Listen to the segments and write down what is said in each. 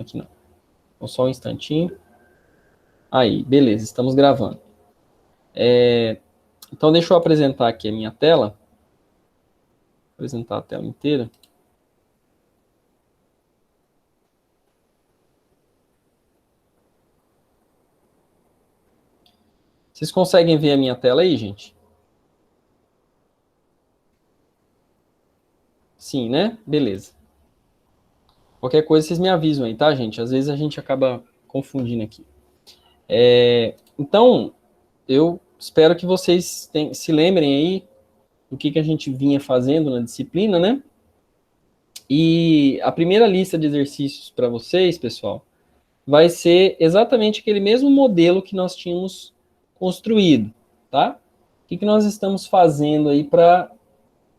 aqui não. Então, só um instantinho. Aí, beleza, estamos gravando. Então, deixa eu apresentar aqui a minha tela. Vou apresentar a tela inteira. Vocês conseguem ver a minha tela aí, gente? Sim, né? Beleza. Qualquer coisa vocês me avisam aí, tá, gente? Às vezes a gente acaba confundindo aqui. Então, eu espero que vocês se lembrem aí do que a gente vinha fazendo na disciplina, né? E a primeira lista de exercícios para vocês, pessoal, vai ser exatamente aquele mesmo modelo que nós tínhamos construído, tá? O que nós estamos fazendo aí para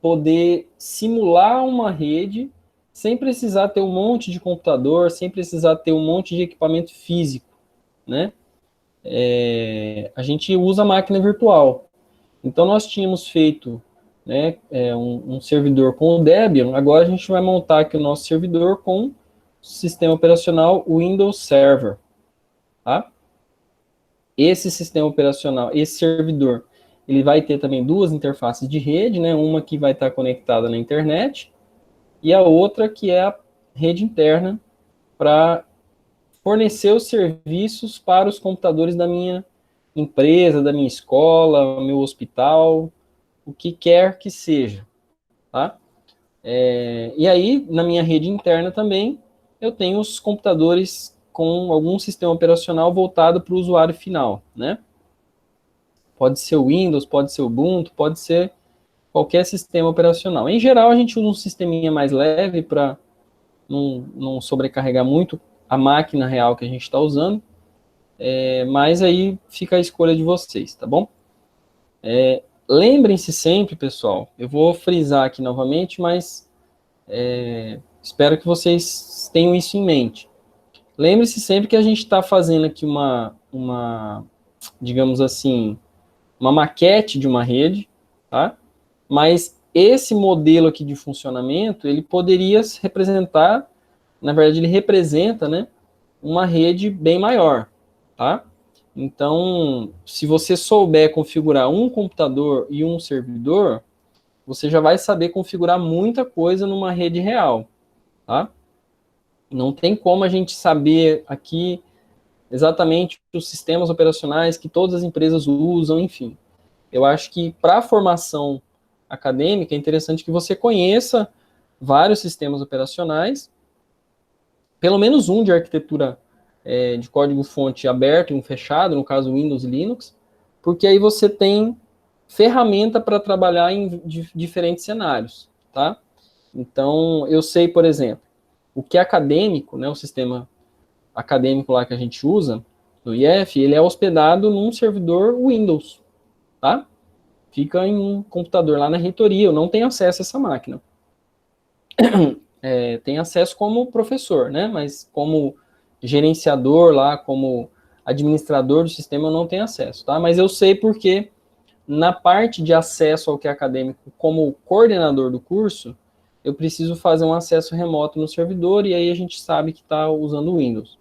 poder simular uma rede sem precisar ter um monte de computador, sem precisar ter um monte de equipamento físico, né? A gente usa máquina virtual. Então, nós tínhamos feito, né, um servidor com o Debian, agora a gente vai montar aqui o nosso servidor com o sistema operacional Windows Server, tá? Esse sistema operacional, esse servidor, ele vai ter também duas interfaces de rede, né, uma que vai estar conectada na internet e a outra que é a rede interna para fornecer os serviços para os computadores da minha empresa, da minha escola, meu hospital, o que quer que seja, tá? E aí, na minha rede interna também, eu tenho os computadores com algum sistema operacional voltado para o usuário final, né? Pode ser o Windows, pode ser o Ubuntu, pode ser qualquer sistema operacional. Em geral, a gente usa um sisteminha mais leve para não sobrecarregar muito a máquina real que a gente está usando, mas aí fica a escolha de vocês, tá bom? Lembrem-se sempre, pessoal, eu vou frisar aqui novamente, mas espero que vocês tenham isso em mente. Lembre-se sempre que a gente está fazendo aqui digamos assim, uma maquete de uma rede, tá? Mas esse modelo aqui de funcionamento, ele poderia representar, na verdade, ele representa, né, uma rede bem maior, tá? Então, se você souber configurar um computador e um servidor, você já vai saber configurar muita coisa numa rede real, tá? Não tem como a gente saber aqui exatamente os sistemas operacionais que todas as empresas usam, enfim. Eu acho que para a formação acadêmica é interessante que você conheça vários sistemas operacionais, pelo menos um de arquitetura de código-fonte aberto e um fechado, no caso Windows e Linux, porque aí você tem ferramenta para trabalhar em diferentes cenários, tá? Então, eu sei, por exemplo, o que é acadêmico, né, o sistema acadêmico lá que a gente usa, no IF, ele é hospedado num servidor Windows, tá? Fica em um computador lá na reitoria, eu não tenho acesso a essa máquina. Tem acesso como professor, né? Mas como gerenciador lá, como administrador do sistema, eu não tenho acesso, tá? Mas eu sei porque na parte de acesso ao que é acadêmico, como coordenador do curso, eu preciso fazer um acesso remoto no servidor e aí a gente sabe que está usando o Windows.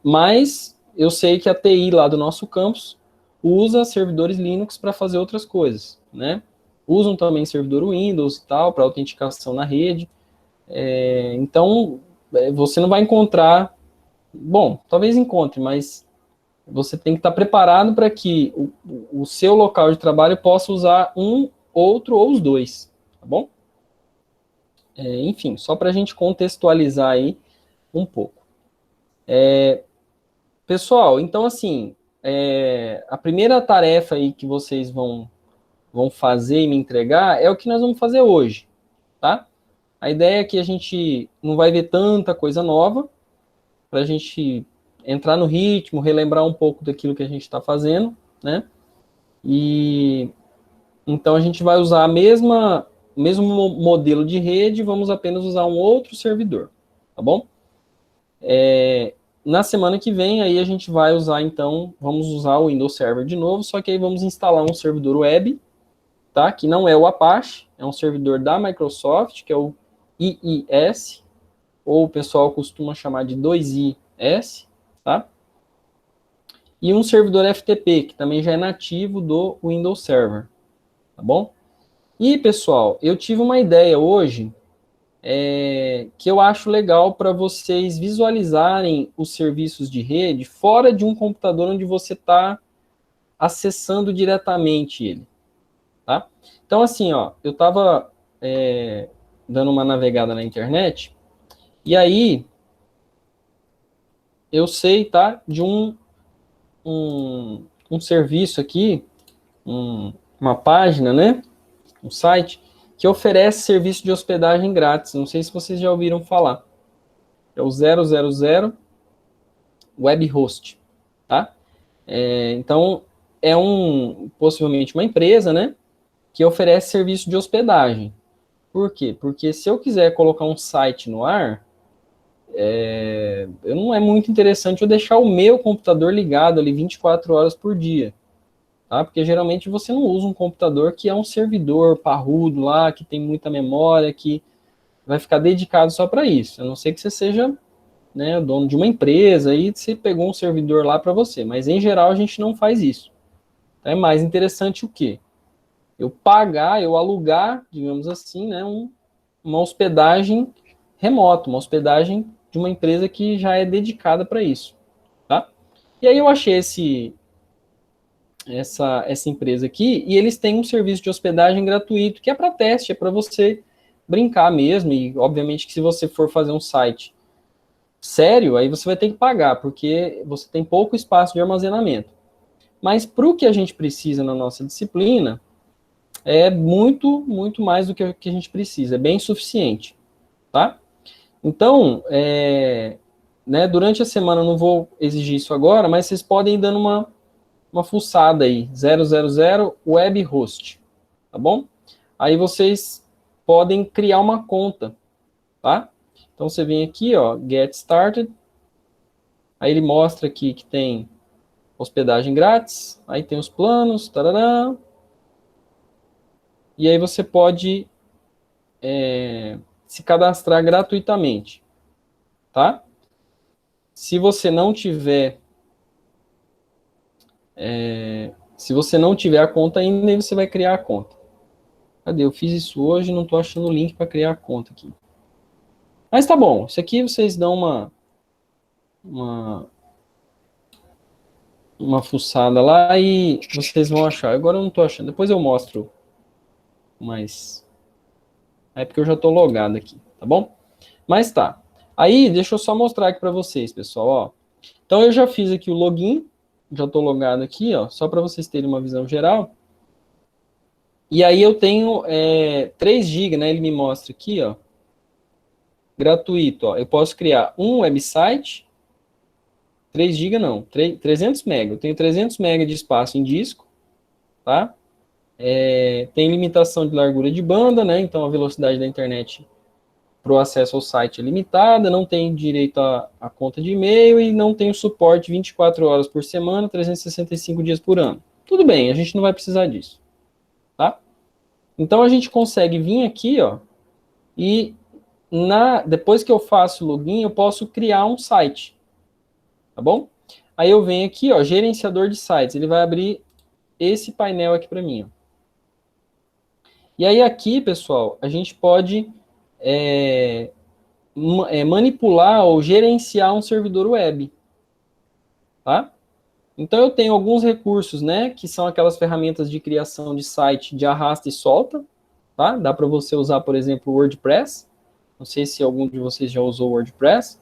Mas eu sei que a TI lá do nosso campus usa servidores Linux para fazer outras coisas, né? Usam também servidor Windows e tal, para autenticação na rede. Então, você não vai encontrar... Bom, talvez encontre, mas você tem que estar preparado para que o seu local de trabalho possa usar um, outro ou os dois, tá bom? Enfim, só para a gente contextualizar aí um pouco. Pessoal, então assim, a primeira tarefa aí que vocês vão fazer e me entregar é o que nós vamos fazer hoje, tá? A ideia é que a gente não vai ver tanta coisa nova, para a gente entrar no ritmo, relembrar um pouco daquilo que a gente está fazendo, né? E então a gente vai usar o mesmo modelo de rede, vamos apenas usar um outro servidor, tá bom? Na semana que vem, aí a gente vai usar, então, vamos usar o Windows Server de novo, só que aí vamos instalar um servidor web, tá? Que não é o Apache, é um servidor da Microsoft, que é o IIS, ou o pessoal costuma chamar de 2IS, tá? E um servidor FTP, que também já é nativo do Windows Server, tá bom? E, pessoal, eu tive uma ideia hoje que eu acho legal para vocês visualizarem os serviços de rede fora de um computador onde você está acessando diretamente ele, tá? Então, assim, ó, eu estava dando uma navegada na internet e aí eu sei, tá, de um serviço aqui, uma página, né, um site, que oferece serviço de hospedagem grátis. Não sei se vocês já ouviram falar. É o 000 Web Host, tá? Então, é possivelmente uma empresa, né, que oferece serviço de hospedagem. Por quê? Porque se eu quiser colocar um site no ar, não é muito interessante eu deixar o meu computador ligado ali 24 horas por dia, tá? Porque geralmente você não usa um computador que é um servidor parrudo lá, que tem muita memória, que vai ficar dedicado só para isso. A não ser que você seja, né, dono de uma empresa e você pegou um servidor lá para você. Mas em geral a gente não faz isso. É mais interessante o quê? Eu alugar, digamos assim, né, uma hospedagem remota, uma hospedagem de uma empresa que já é dedicada para isso, tá? E aí eu achei essa empresa aqui e eles têm um serviço de hospedagem gratuito que é para teste, é para você brincar mesmo e obviamente que se você for fazer um site sério, aí você vai ter que pagar, porque você tem pouco espaço de armazenamento. Mas para o que a gente precisa na nossa disciplina, é muito, muito mais do que a gente precisa, é bem suficiente, tá? Então, né, durante a semana eu não vou exigir isso agora, mas vocês podem ir dando uma fuçada aí, 000 Web Host, tá bom? Aí vocês podem criar uma conta, tá? Então você vem aqui, ó, Get Started, aí ele mostra aqui que tem hospedagem grátis, aí tem os planos, tarará, e aí você pode se cadastrar gratuitamente, tá? Se você não tiver a conta ainda, aí você vai criar a conta. Cadê? Eu fiz isso hoje, não estou achando o link para criar a conta aqui. Mas tá bom, isso aqui vocês dão uma, uma fuçada lá e vocês vão achar. Agora eu não estou achando, depois eu mostro, mas é porque eu já estou logado aqui, tá bom? Mas tá. Aí, deixa eu só mostrar aqui para vocês, pessoal, ó. Então eu já fiz aqui o login, já estou logado aqui, ó, só para vocês terem uma visão geral. E aí eu tenho 3 GB, né? Ele me mostra aqui, ó, gratuito, ó. Eu posso criar um website, 3 GB não, 300 MB. Eu tenho 300 MB de espaço em disco, tá? Tem limitação de largura de banda, né? Então a velocidade da internet para o acesso ao site é limitada, não tem direito a conta de e-mail e não tem o suporte 24 horas por semana, 365 dias por ano. Tudo bem, a gente não vai precisar disso, tá? Então a gente consegue vir aqui, ó, e depois que eu faço o login, eu posso criar um site, tá bom? Aí eu venho aqui, ó, gerenciador de sites, ele vai abrir esse painel aqui para mim, ó. E aí aqui, pessoal, a gente pode manipular ou gerenciar um servidor web, tá? Então eu tenho alguns recursos, né, que são aquelas ferramentas de criação de site de arrasta e solta, tá? Dá para você usar, por exemplo, o WordPress. Não sei se algum de vocês já usou o WordPress.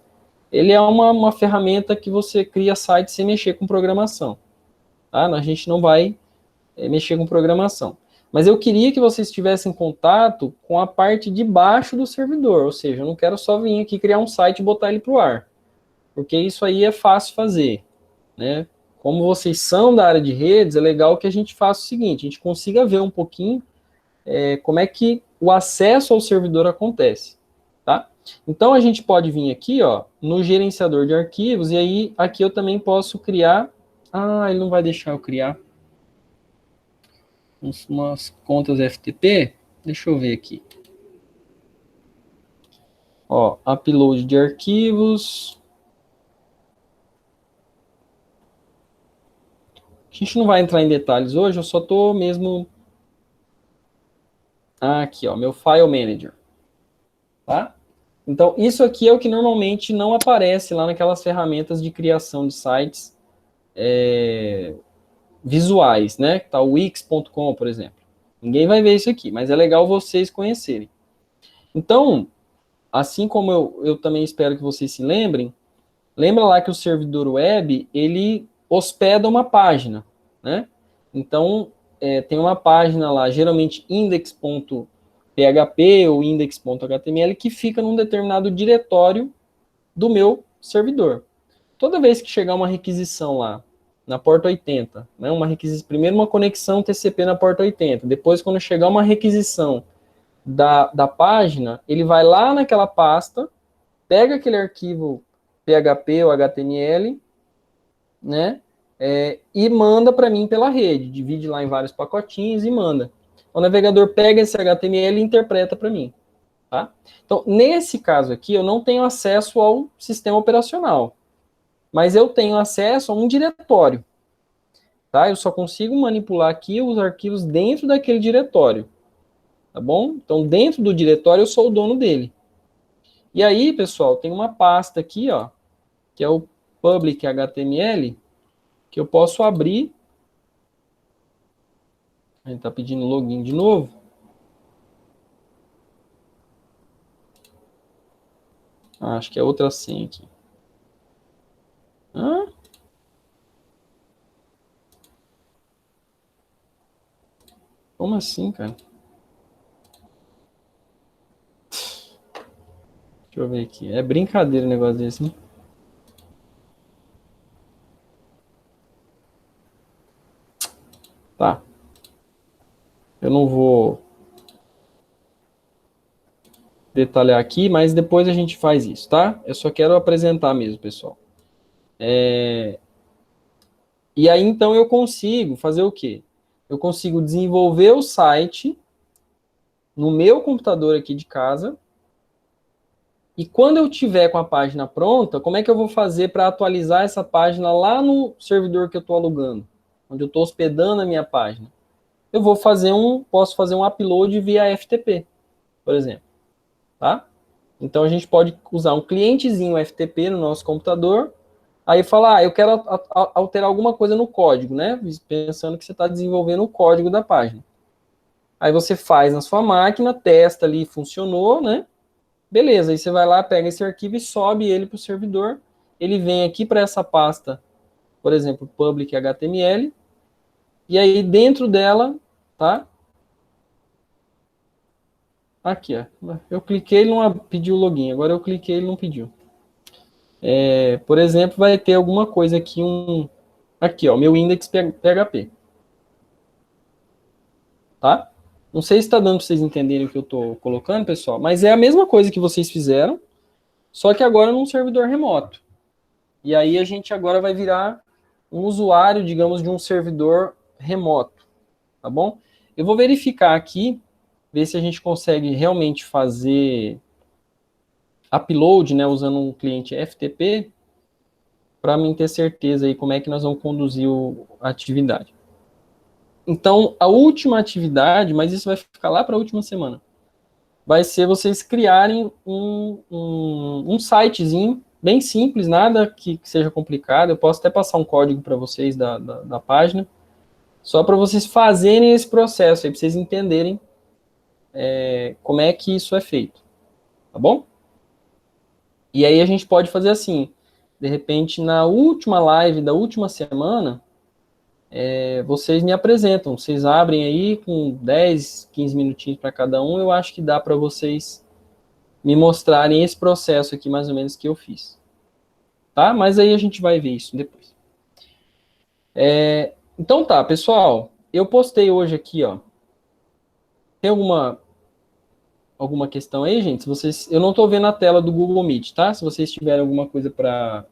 Ele é uma ferramenta que você cria site sem mexer com programação, tá? A gente não vai mexer com programação. Mas eu queria que vocês tivessem contato com a parte de baixo do servidor, ou seja, eu não quero só vir aqui criar um site e botar ele para o ar, porque isso aí é fácil fazer, né? Como vocês são da área de redes, é legal que a gente faça o seguinte, a gente consiga ver um pouquinho como é que o acesso ao servidor acontece, tá? Então a gente pode vir aqui, ó, no gerenciador de arquivos, e aí aqui eu também posso criar. Ah, ele não vai deixar eu criar umas contas FTP. Deixa eu ver aqui. Ó, upload de arquivos. A gente não vai entrar em detalhes hoje, eu só tô mesmo... Aqui, ó, meu File Manager. Tá? Então, isso aqui é o que normalmente não aparece lá naquelas ferramentas de criação de sites visuais, né? Tá o Wix.com, por exemplo. Ninguém vai ver isso aqui, mas é legal vocês conhecerem. Então, assim como eu também espero que vocês se lembrem, lembra lá que o servidor web, ele hospeda uma página, né? Então, tem uma página lá, geralmente index.php ou index.html, que fica num determinado diretório do meu servidor. Toda vez que chegar uma requisição lá, na porta 80, né, primeiro uma conexão TCP na porta 80, depois quando chegar uma requisição da página, ele vai lá naquela pasta, pega aquele arquivo PHP ou HTML, né, e manda para mim pela rede, divide lá em vários pacotinhos e manda. O navegador pega esse HTML e interpreta para mim. Tá? Então, nesse caso aqui, eu não tenho acesso ao sistema operacional, mas eu tenho acesso a um diretório. Tá? Eu só consigo manipular aqui os arquivos dentro daquele diretório. Tá bom? Então, dentro do diretório, eu sou o dono dele. E aí, pessoal, tem uma pasta aqui, ó, que é o public HTML, que eu posso abrir. A gente está pedindo login de novo. Acho que é outra senha aqui. Hã? Como assim, cara? Deixa eu ver aqui. É brincadeira o negócio desse, né? Tá. Eu não vou detalhar aqui, mas depois a gente faz isso, tá? Eu só quero apresentar mesmo, pessoal. E aí, então, eu consigo fazer o quê? Eu consigo desenvolver o site no meu computador aqui de casa. E quando eu tiver com a página pronta, como é que eu vou fazer para atualizar essa página lá no servidor que eu estou alugando, onde eu estou hospedando a minha página? Eu posso fazer um upload via FTP, por exemplo, tá? Então a gente pode usar um clientezinho FTP no nosso computador, aí falar, eu quero alterar alguma coisa no código, né? Pensando que você está desenvolvendo o código da página. Aí você faz na sua máquina, testa ali, funcionou, né? Beleza, aí você vai lá, pega esse arquivo e sobe ele para o servidor. Ele vem aqui para essa pasta, por exemplo, public HTML, e aí dentro dela, tá? Aqui, ó. Eu cliquei, ele não pediu o login. Agora eu cliquei, ele não pediu. Por exemplo, vai ter alguma coisa aqui, aqui, ó, meu index PHP, tá? Não sei se está dando para vocês entenderem o que eu estou colocando, pessoal, mas é a mesma coisa que vocês fizeram, só que agora num servidor remoto. E aí a gente agora vai virar um usuário, digamos, de um servidor remoto, tá bom? Eu vou verificar aqui, ver se a gente consegue realmente fazer upload, né, usando um cliente FTP, para mim ter certeza aí como é que nós vamos conduzir a atividade. Então, a última atividade, mas isso vai ficar lá para a última semana, vai ser vocês criarem um sitezinho bem simples, nada que seja complicado. Eu posso até passar um código para vocês da página, só para vocês fazerem esse processo aí, para vocês entenderem como é que isso é feito, tá bom? E aí a gente pode fazer assim, de repente, na última live da última semana, vocês me apresentam, vocês abrem aí com 10, 15 minutinhos para cada um, eu acho que dá para vocês me mostrarem esse processo aqui, mais ou menos, que eu fiz. Tá? Mas aí a gente vai ver isso depois. Então tá, pessoal, eu postei hoje aqui, ó, tem alguma questão aí, gente? Se vocês, eu não estou vendo a tela do Google Meet, tá? Se vocês tiverem alguma coisa para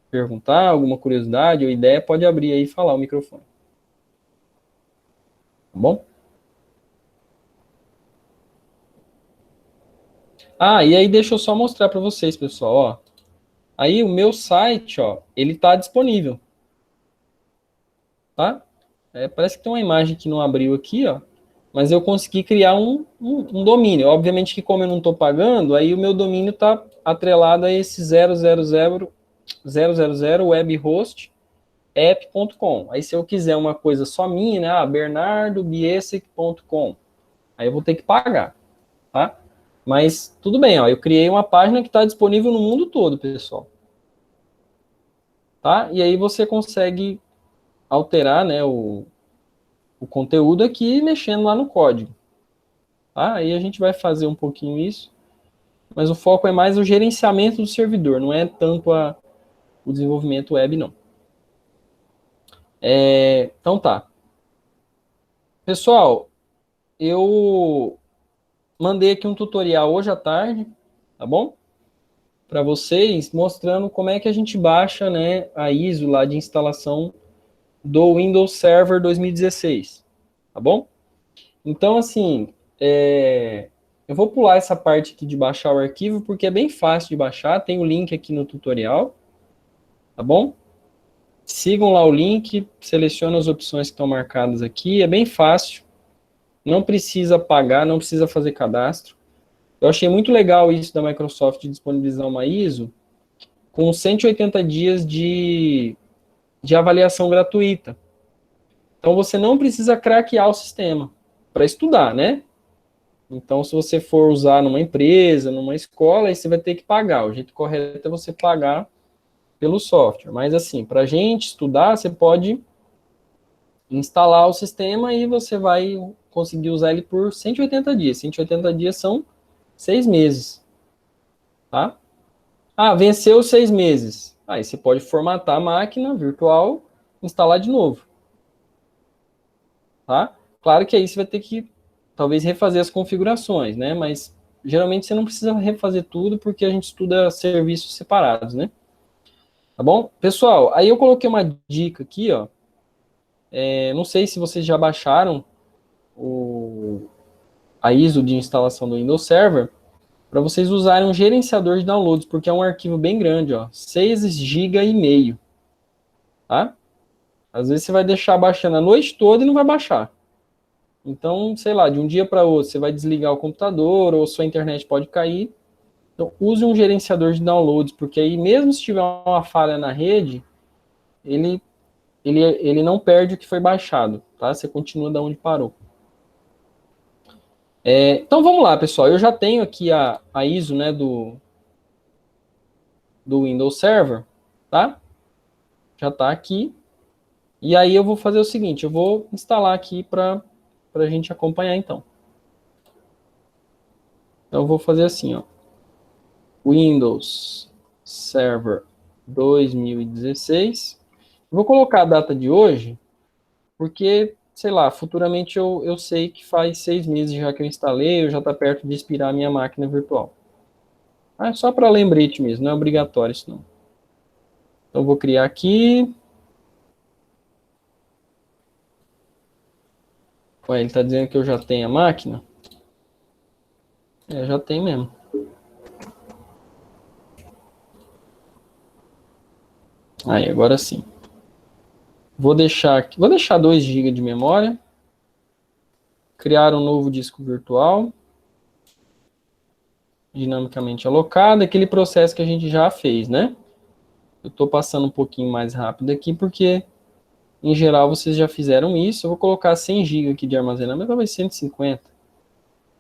perguntar, alguma curiosidade ou ideia, pode abrir aí e falar o microfone. Tá bom? Ah, e aí deixa eu só mostrar para vocês, pessoal, ó. Aí o meu site, ó, ele tá disponível, tá? Parece que tem uma imagem que não abriu aqui, ó. Mas eu consegui criar um domínio. Obviamente que como eu não estou pagando, aí o meu domínio está atrelado a esse 000 webhost app.com. Aí se eu quiser uma coisa só minha, né? bernardobiesic.com. Aí eu vou ter que pagar, tá? Mas tudo bem, ó. Eu criei uma página que está disponível no mundo todo, pessoal. Tá? E aí você consegue alterar, né, o conteúdo aqui mexendo lá no código. Tá? Aí a gente vai fazer um pouquinho isso. Mas o foco é mais o gerenciamento do servidor, não é tanto o desenvolvimento web, não. Então tá. Pessoal, eu mandei aqui um tutorial hoje à tarde, tá bom? Para vocês, mostrando como é que a gente baixa, né, a ISO lá de instalação do Windows Server 2016, tá bom? Então, assim, eu vou pular essa parte aqui de baixar o arquivo, porque é bem fácil de baixar, tem o link aqui no tutorial, tá bom? Sigam lá o link, selecionem as opções que estão marcadas aqui, é bem fácil, não precisa pagar, não precisa fazer cadastro. Eu achei muito legal isso da Microsoft de disponibilizar uma ISO com 180 dias de avaliação gratuita. Então você não precisa craquear o sistema para estudar, né? Então, se você for usar numa empresa, numa escola, aí você vai ter que pagar. O jeito correto é você pagar pelo software. Mas assim, para a gente estudar, você pode instalar o sistema e você vai conseguir usar ele por 180 dias. 180 dias são 6 meses, tá? Ah, venceu os 6 meses. Aí você pode formatar a máquina virtual, instalar de novo, tá? Claro que aí você vai ter que, talvez, refazer as configurações, né? Mas, geralmente, você não precisa refazer tudo, porque a gente estuda serviços separados, né? Tá bom? Pessoal, aí eu coloquei uma dica aqui, ó. Não sei se vocês já baixaram a ISO de instalação do Windows Server, para vocês usarem um gerenciador de downloads, porque é um arquivo bem grande, ó, 6,5 GB, tá? Às vezes você vai deixar baixando a noite toda e não vai baixar. Então, sei lá, de um dia para outro, você vai desligar o computador ou sua internet pode cair. Então, use um gerenciador de downloads, porque aí mesmo se tiver uma falha na rede, ele, ele não perde o que foi baixado, tá? Você continua da onde parou. Então vamos lá, pessoal. Eu já tenho aqui a ISO, né, do Windows Server, tá? Já está aqui. E aí eu vou fazer o seguinte, eu vou instalar aqui para a gente acompanhar então. Então eu vou fazer assim, ó. Windows Server 2016. Vou colocar a data de hoje, porque, sei lá, futuramente eu sei que faz 6 meses já que eu instalei, eu já está perto de expirar a minha máquina virtual. É só para lembrete mesmo, não é obrigatório isso não. Então eu vou criar aqui. Ué, ele está dizendo que eu já tenho a máquina? Já tem mesmo. Aí, agora sim. Vou deixar 2 GB de memória. Criar um novo disco virtual. Dinamicamente alocado. Aquele processo que a gente já fez, né? Eu estou passando um pouquinho mais rápido aqui, porque, em geral, vocês já fizeram isso. Eu vou colocar 100 GB aqui de armazenamento, talvez 150.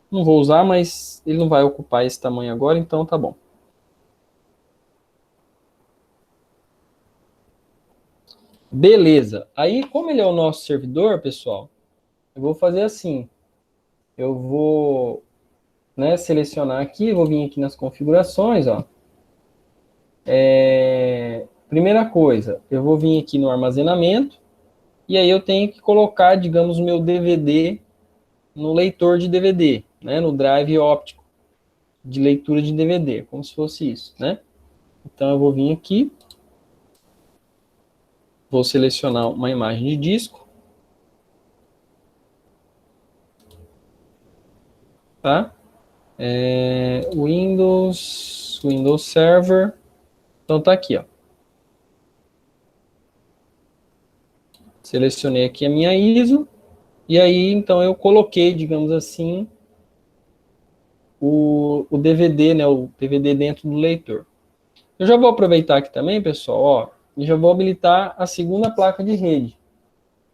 Não vou usar, mas ele não vai ocupar esse tamanho agora, então tá bom. Beleza. Aí, como ele é o nosso servidor, pessoal, eu vou fazer assim. Eu vou, né, selecionar aqui, vou vir aqui nas configurações, ó. Primeira coisa, eu vou vir aqui no armazenamento, e aí eu tenho que colocar, digamos, o meu DVD no leitor de DVD, né, no drive óptico de leitura de DVD, como se fosse isso, né? Então eu vou vir aqui, vou selecionar uma imagem de disco, tá? Windows Server. Então tá aqui, ó. Selecionei aqui a minha ISO. E aí, então, eu coloquei, digamos assim, o DVD, né? O DVD dentro do leitor. Eu já vou aproveitar aqui também, pessoal, ó, e já vou habilitar a segunda placa de rede,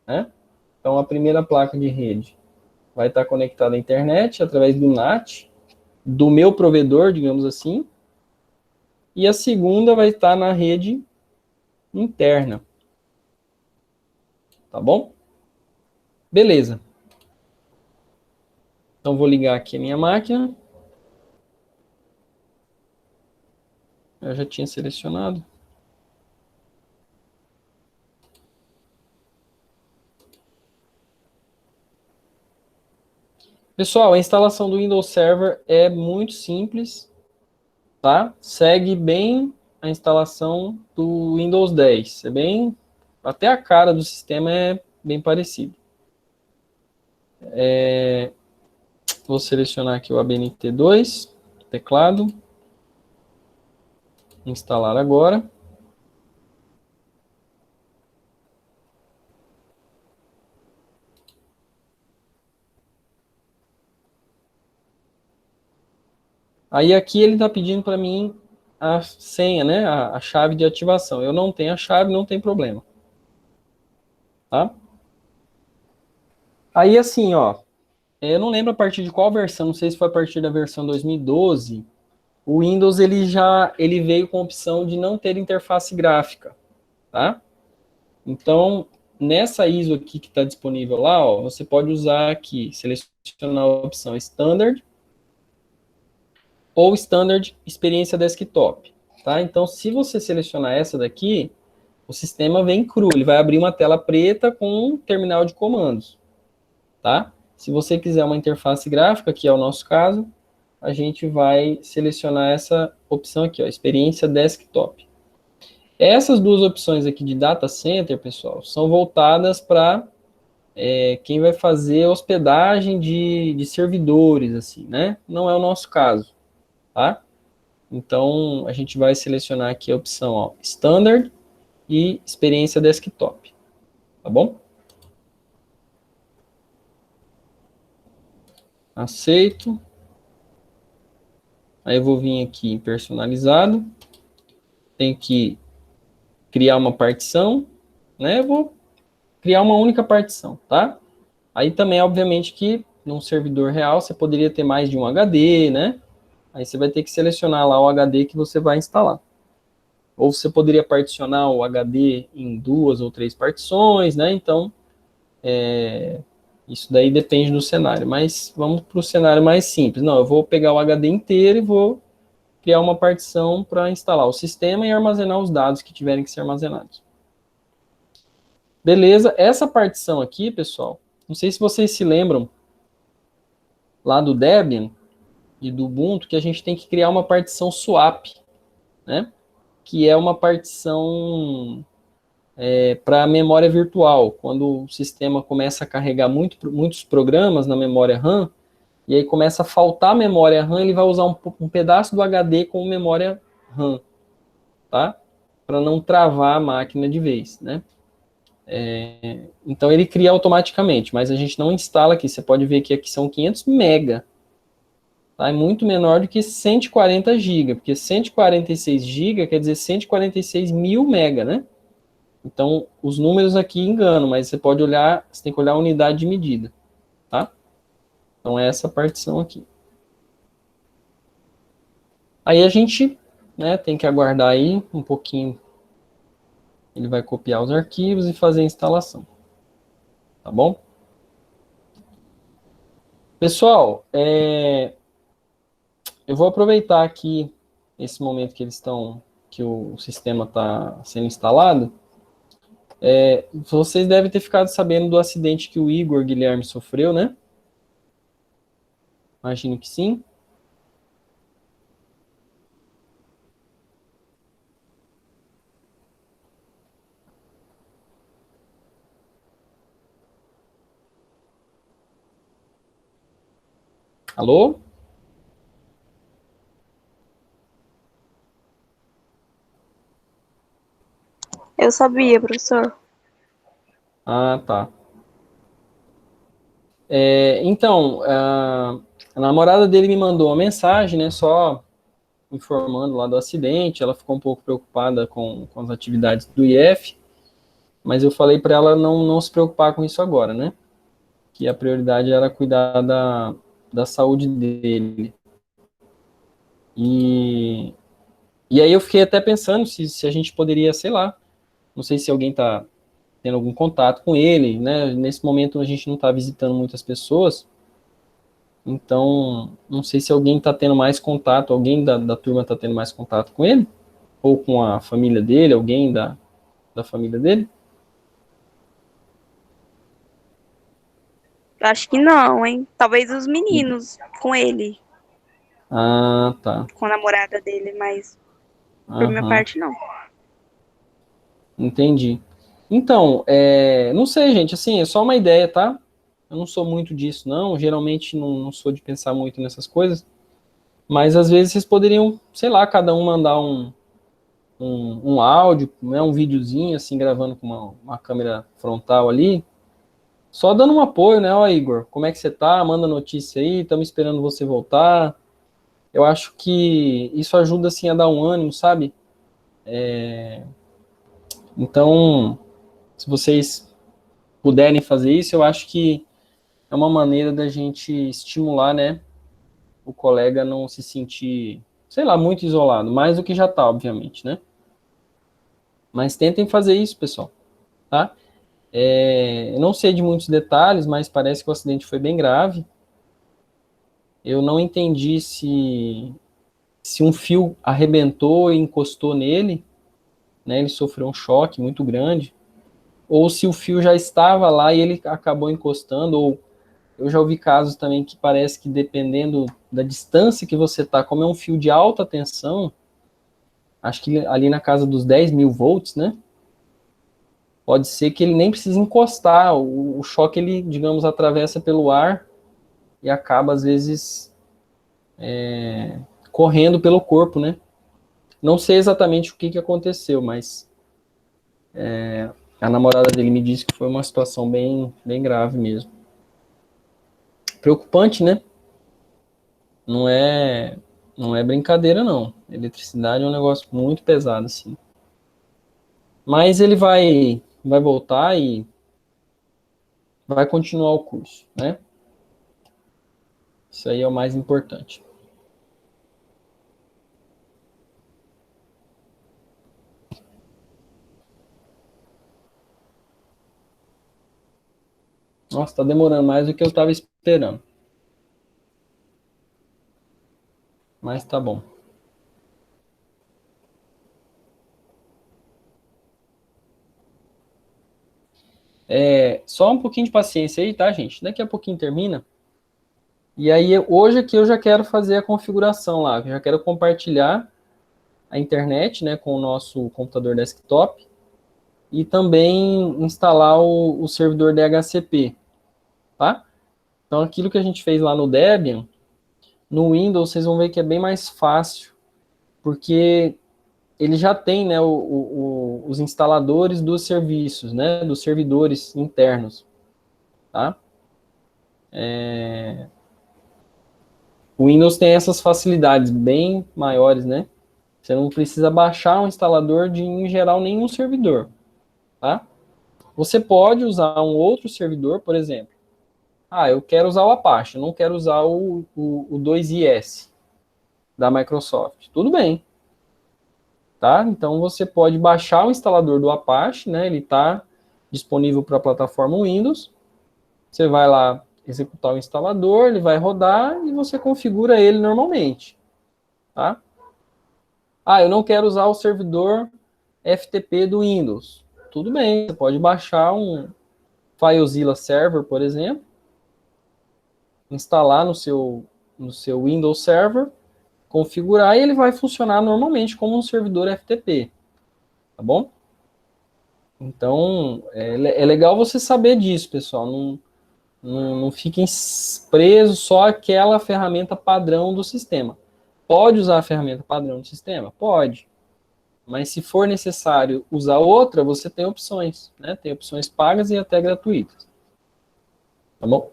né? Então, a primeira placa de rede vai estar conectada à internet através do NAT, do meu provedor, digamos assim, e a segunda vai estar na rede interna, tá bom? Beleza. Então, vou ligar aqui a minha máquina. Eu já tinha selecionado. Pessoal, a instalação do Windows Server é muito simples, tá? Segue bem a instalação do Windows 10. É bem, até a cara do sistema é bem parecido. Vou selecionar aqui o ABNT2, teclado, instalar agora. Aí aqui ele está pedindo para mim a senha, né? A chave de ativação. Eu não tenho a chave, não tem problema. Tá? Aí assim, ó, eu não lembro a partir de qual versão, não sei se foi a partir da versão 2012, o Windows ele veio com a opção de não ter interface gráfica, tá? Então, nessa ISO aqui que está disponível lá, ó, você pode usar aqui, selecionar a opção Standard ou Standard Experiência Desktop, tá? Então, se você selecionar essa daqui, o sistema vem cru, ele vai abrir uma tela preta com um terminal de comandos, tá? Se você quiser uma interface gráfica, que é o nosso caso, a gente vai selecionar essa opção aqui, ó, Experiência Desktop. Essas duas opções aqui de Data Center, pessoal, são voltadas para quem vai fazer hospedagem de servidores, assim, né? Não é o nosso caso, tá? Então, a gente vai selecionar aqui a opção, ó, Standard e Experiência Desktop, tá bom? Aceito. Aí eu vou vir aqui em personalizado. Tem que criar uma partição, né? Eu vou criar uma única partição, tá? Aí também, obviamente, que num servidor real você poderia ter mais de um HD, né? Aí você vai ter que selecionar lá o HD que você vai instalar. Ou você poderia particionar o HD em duas ou três partições, né? Então, isso daí depende do cenário. Mas vamos para o cenário mais simples. Não, eu vou pegar o HD inteiro e vou criar uma partição para instalar o sistema e armazenar os dados que tiverem que ser armazenados. Beleza, essa partição aqui, pessoal, não sei se vocês se lembram lá do Debian e do Ubuntu, que a gente tem que criar uma partição swap, né? Que é uma partição para memória virtual. Quando o sistema começa a carregar muitos programas na memória RAM, e aí começa a faltar memória RAM, ele vai usar um pedaço do HD como memória RAM, tá? Para não travar a máquina de vez, né? Então ele cria automaticamente, mas a gente não instala aqui. Você pode ver que aqui são 500 mega, tá? É muito menor do que 140 GB, porque 146 GB quer dizer 146 mil mega, né? Então os números aqui enganam, mas você pode olhar, você tem que olhar a unidade de medida, tá? Então é essa partição aqui. Aí a gente, né, tem que aguardar aí um pouquinho. Ele vai copiar os arquivos e fazer a instalação, tá bom? Pessoal, eu vou aproveitar aqui esse momento que eles estão, que o sistema está sendo instalado. Vocês devem ter ficado sabendo do acidente que o Igor Guilherme sofreu, né? Imagino que sim. Alô? Eu sabia, professor. Ah, tá. Então, a namorada dele me mandou uma mensagem, né, só informando lá do acidente. Ela ficou um pouco preocupada com as atividades do IF, mas eu falei para ela não se preocupar com isso agora, né? Que a prioridade era cuidar da saúde dele. E, e aí eu fiquei até pensando se a gente poderia, sei lá, não sei se alguém está tendo algum contato com ele, né? Nesse momento a gente não está visitando muitas pessoas, então não sei se alguém está tendo mais contato, alguém da turma está tendo mais contato com ele, ou com a família dele, alguém da família dele. Acho que não, hein? Talvez os meninos com ele, Ah, tá. com a namorada dele, mas por minha Aham, parte, não. entendi. Então, não sei, gente, assim, é só uma ideia, tá? Eu não sou muito disso, não. Geralmente não sou de pensar muito nessas coisas. Mas às vezes vocês poderiam, sei lá, cada um mandar um áudio, né, um videozinho, assim, gravando com uma câmera frontal ali, só dando um apoio, né? Ó, Igor, como é que você tá? Manda notícia aí, estamos esperando você voltar. Eu acho que isso ajuda, assim, a dar um ânimo, sabe? Então, se vocês puderem fazer isso, eu acho que é uma maneira da gente estimular, né, o colega a não se sentir, sei lá, muito isolado, mais do que já tá, obviamente, né? Mas tentem fazer isso, pessoal, tá? Eu não sei de muitos detalhes, mas parece que o acidente foi bem grave. Eu não entendi se um fio arrebentou e encostou nele, né? Ele sofreu um choque muito grande, ou se o fio já estava lá e ele acabou encostando, ou eu já ouvi casos também que parece que dependendo da distância que você está, como é um fio de alta tensão, acho que ali na casa dos 10.000 volts, né? Pode ser que ele nem precise encostar, o choque ele, digamos, atravessa pelo ar e acaba, às vezes, correndo pelo corpo, né? Não sei exatamente o que aconteceu, mas a namorada dele me disse que foi uma situação bem grave mesmo. Preocupante, né? Não é, não é brincadeira, não. Eletricidade é um negócio muito pesado, assim. Mas ele vai voltar e vai continuar o curso, né? Isso aí é o mais importante. Nossa, tá demorando mais do que eu tava esperando. Mas tá bom. Só um pouquinho de paciência aí, tá, gente? Daqui a pouquinho termina. E aí, hoje aqui eu já quero fazer a configuração lá. Eu já quero compartilhar a internet, né, com o nosso computador desktop e também instalar o servidor DHCP, tá? Então, aquilo que a gente fez lá no Debian, no Windows, vocês vão ver que é bem mais fácil, porque ele já tem, né, os instaladores dos serviços, né, dos servidores internos, tá? O Windows tem essas facilidades bem maiores, né? Você não precisa baixar um instalador de, em geral, nenhum servidor, tá? Você pode usar um outro servidor, por exemplo. Ah, eu quero usar o Apache, eu não quero usar o 2IS da Microsoft. Tudo bem, tá? Então você pode baixar o instalador do Apache, né? Ele está disponível para a plataforma Windows. Você vai lá executar o instalador, ele vai rodar e você configura ele normalmente, tá? Ah, eu não quero usar o servidor FTP do Windows. Tudo bem, você pode baixar um FileZilla Server, por exemplo, instalar no seu Windows Server, configurar e ele vai funcionar normalmente como um servidor FTP, tá bom? Então, é legal você saber disso, pessoal. Não fiquem presos só àquela ferramenta padrão do sistema. Pode usar a ferramenta padrão do sistema? Pode. Mas se for necessário usar outra, você tem opções, né? Tem opções pagas e até gratuitas. Tá bom?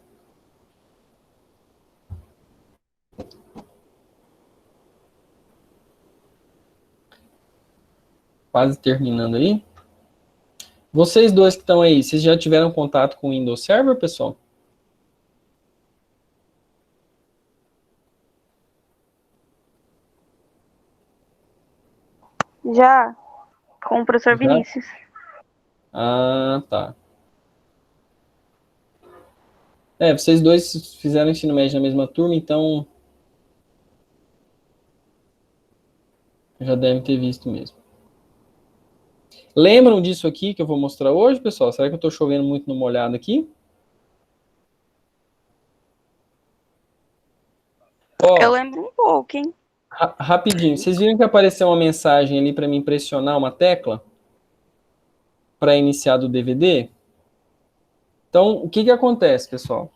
Quase terminando aí. Vocês dois que estão aí, vocês já tiveram contato com o Windows Server, pessoal? Já com o professor Já? Vinícius. Ah, tá. Vocês dois fizeram ensino médio na mesma turma, então já devem ter visto mesmo. Lembram disso aqui que eu vou mostrar hoje, pessoal? Será que eu estou chovendo muito no molhado aqui? Ó, Eu lembro um pouco, hein? rapidinho. Vocês viram que apareceu uma mensagem ali para mim pressionar uma tecla para iniciar do DVD? Então, o que acontece, pessoal?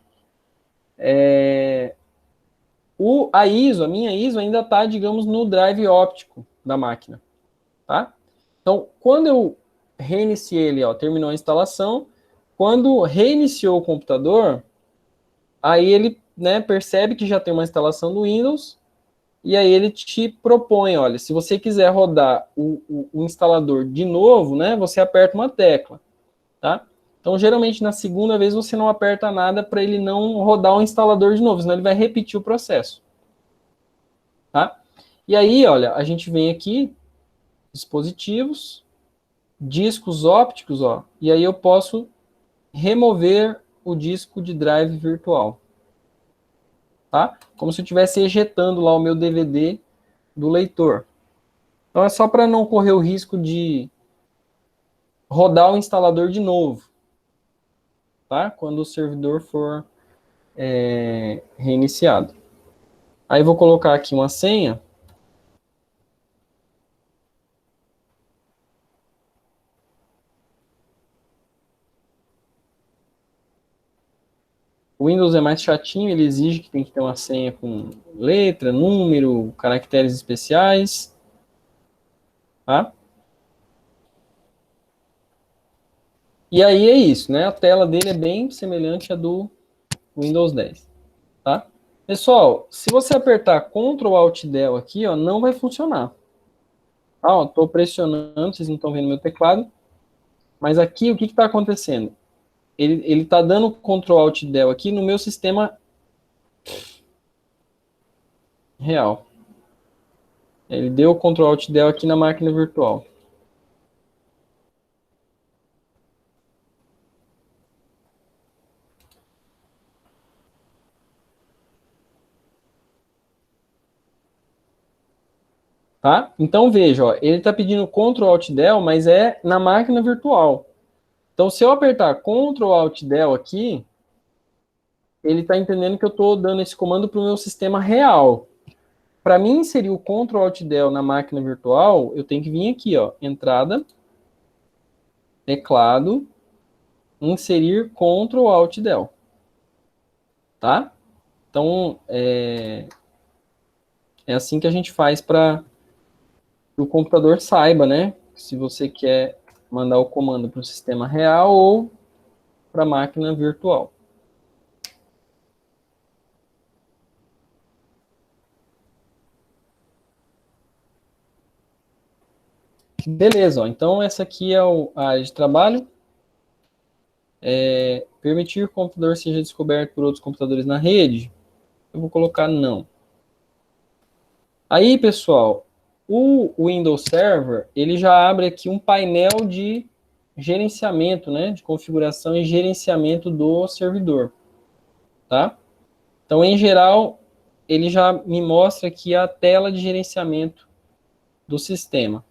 A minha ISO ainda está, digamos, no drive óptico da máquina, tá? Então, quando eu reiniciei ele, ó, terminou a instalação, quando reiniciou o computador, aí ele, né, percebe que já tem uma instalação do Windows, e aí ele te propõe, olha, se você quiser rodar o instalador de novo, né, você aperta uma tecla, tá? Então, geralmente, na segunda vez, você não aperta nada para ele não rodar o instalador de novo, senão ele vai repetir o processo. Tá? E aí, olha, a gente vem aqui, dispositivos, discos ópticos, ó, e aí eu posso remover o disco de drive virtual. Tá? Como se eu estivesse ejetando lá o meu DVD do leitor. Então é só para não correr o risco de rodar o instalador de novo, tá? Quando o servidor for reiniciado. Aí vou colocar aqui uma senha. O Windows é mais chatinho, ele exige que tem que ter uma senha com letra, número, caracteres especiais, tá? E aí é isso, né? A tela dele é bem semelhante à do Windows 10, tá? Pessoal, se você apertar Ctrl Alt Del aqui, ó, não vai funcionar. Tá, ó, tô pressionando, vocês não estão vendo meu teclado, mas aqui o que está acontecendo? Ele está dando Ctrl Alt Del aqui no meu sistema real. Ele deu Ctrl Alt Del aqui na máquina virtual. Tá? Então veja, ó, ele está pedindo Ctrl Alt Del, mas é na máquina virtual. Então se eu apertar Ctrl Alt Del aqui, ele está entendendo que eu estou dando esse comando para o meu sistema real. Para mim inserir o Ctrl Alt Del na máquina virtual, eu tenho que vir aqui, ó, entrada, teclado, inserir Ctrl Alt Del. Tá? Então é assim que a gente faz para que o computador saiba, né? Se você quer mandar o comando para o sistema real ou para a máquina virtual. Beleza, ó. Então essa aqui é a área de trabalho. Permitir que o computador seja descoberto por outros computadores na rede. Eu vou colocar não. Aí, pessoal, o Windows Server, ele já abre aqui um painel de gerenciamento, né, de configuração e gerenciamento do servidor, tá? Então, em geral, ele já me mostra aqui a tela de gerenciamento do sistema,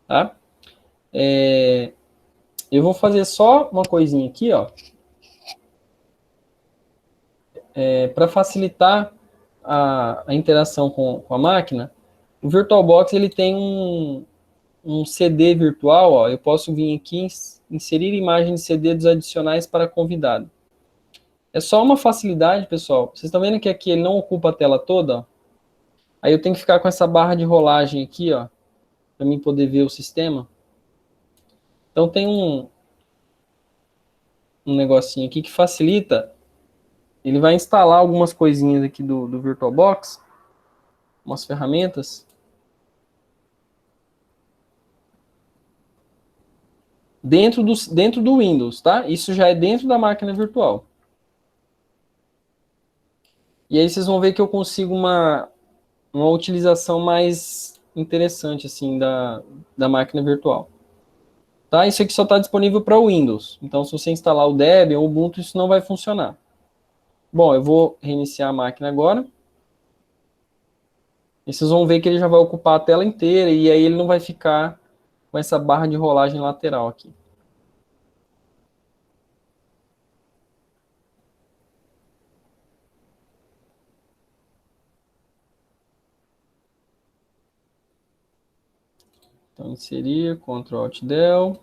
tá? Eu vou fazer só uma coisinha aqui, ó, para facilitar a interação com a máquina. O VirtualBox ele tem um CD virtual, ó, eu posso vir aqui inserir imagem de CD dos adicionais para convidado. É só uma facilidade, pessoal. Vocês estão vendo que aqui ele não ocupa a tela toda? Ó? Aí eu tenho que ficar com essa barra de rolagem aqui, ó. para mim poder ver o sistema. Então tem um negocinho aqui que facilita. Ele vai instalar algumas coisinhas aqui do VirtualBox, umas ferramentas. Dentro do Windows, tá? Isso já é dentro da máquina virtual. E aí vocês vão ver que eu consigo uma utilização mais interessante, assim, da máquina virtual. Tá? Isso aqui só está disponível para o Windows. Então, se você instalar o Debian ou o Ubuntu, isso não vai funcionar. Bom, eu vou reiniciar a máquina agora. E vocês vão ver que ele já vai ocupar a tela inteira e aí ele não vai ficar com essa barra de rolagem lateral aqui. Então, inserir, Ctrl Alt Del.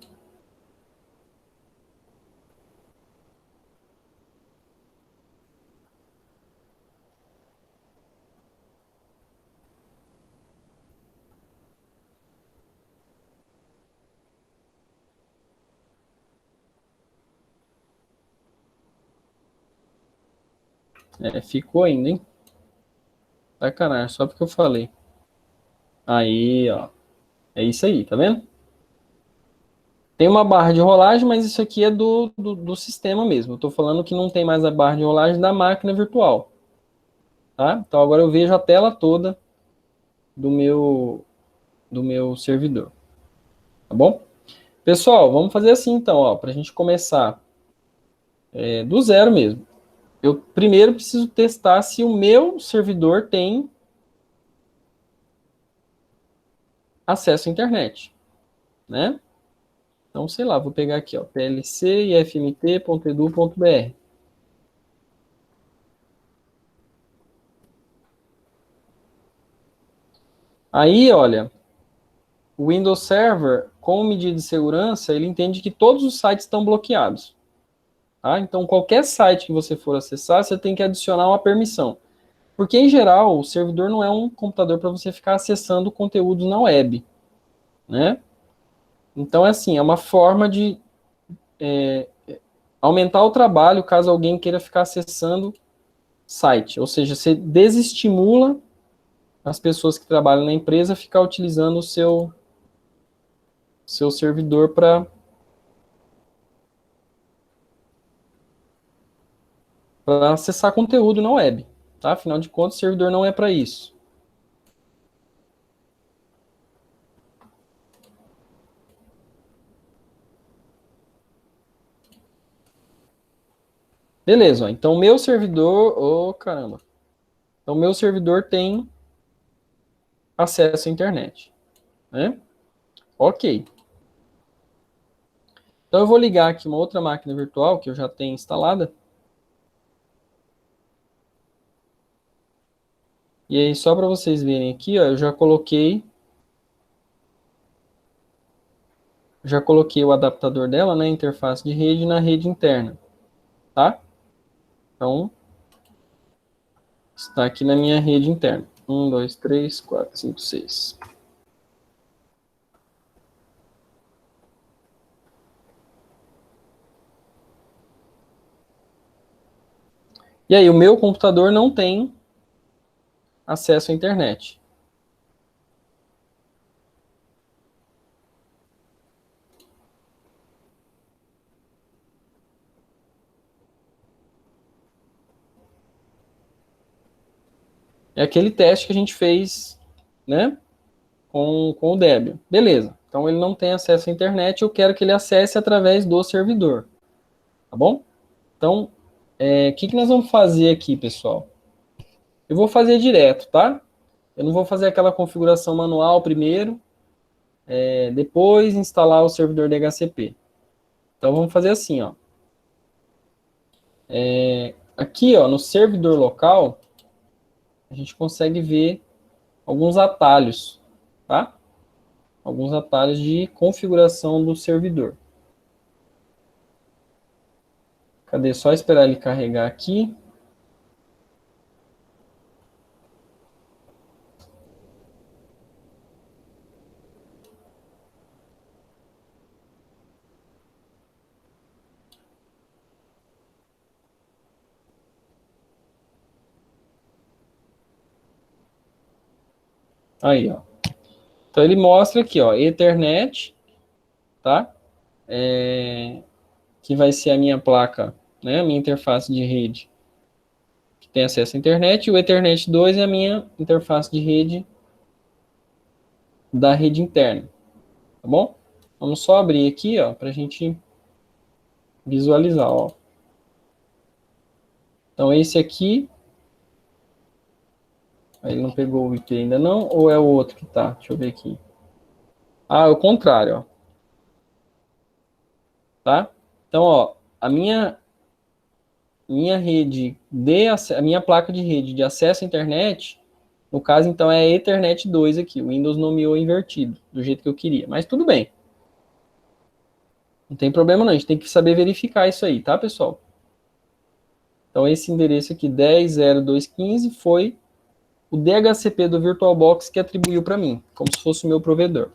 Ficou ainda, hein? Sacanagem, só porque eu falei. Aí, ó. É isso aí, tá vendo? Tem uma barra de rolagem, mas isso aqui é do sistema mesmo. Eu estou falando que não tem mais a barra de rolagem da máquina virtual. Tá? Então agora eu vejo a tela toda do meu servidor. Tá bom? Pessoal, vamos fazer assim então, para a gente começar do zero mesmo. Eu primeiro preciso testar se o meu servidor tem acesso à internet, né? Então, sei lá, vou pegar aqui, ó, plc.ifmt.edu.br. Aí, olha, o Windows Server, como medida de segurança, ele entende que todos os sites estão bloqueados. Tá? Então, qualquer site que você for acessar, você tem que adicionar uma permissão. Porque, em geral, o servidor não é um computador para você ficar acessando conteúdos na web. Né? Então, é assim, é uma forma de aumentar o trabalho caso alguém queira ficar acessando site. Ou seja, você desestimula as pessoas que trabalham na empresa a ficar utilizando o seu servidor para acessar conteúdo na web. Tá? Afinal de contas, o servidor não é para isso. Beleza, ó. Então meu servidor, caramba. Então meu servidor tem acesso à internet, né? Ok. Então eu vou ligar aqui uma outra máquina virtual que eu já tenho instalada. E aí só para vocês verem aqui, ó, eu já coloquei o adaptador dela, né, interface de rede na rede interna, tá? Então está aqui na minha rede interna. 1, 2, 3, 4, 5, 6. E aí, o meu computador não tem acesso à internet. É aquele teste que a gente fez, né, com o Debian. Beleza. Então ele não tem acesso à internet, eu quero que ele acesse através do servidor. Tá bom? Então, o que nós vamos fazer aqui, pessoal? Eu vou fazer direto, tá? Eu não vou fazer aquela configuração manual primeiro, depois instalar o servidor DHCP. Então vamos fazer assim, ó. Aqui, ó, no servidor local, a gente consegue ver alguns atalhos, tá? Alguns atalhos de configuração do servidor. Cadê? Só esperar ele carregar aqui. Aí, ó. Então ele mostra aqui, ó, Ethernet, tá? Que vai ser a minha placa, né? A minha interface de rede que tem acesso à internet. E o Ethernet 2 é a minha interface de rede da rede interna, tá bom? Vamos só abrir aqui, ó, para a gente visualizar, ó. Então esse aqui, ele não pegou o IP ainda não, ou é o outro que tá? Deixa eu ver aqui. Ah, é o contrário, ó. Tá? Então, ó, minha rede a minha placa de rede de acesso à internet, no caso, então, é a Ethernet 2 aqui. O Windows nomeou invertido, do jeito que eu queria. Mas tudo bem. Não tem problema não. A gente tem que saber verificar isso aí, tá, pessoal? Então, esse endereço aqui, 10.0215, foi o DHCP do VirtualBox que atribuiu para mim, como se fosse o meu provedor.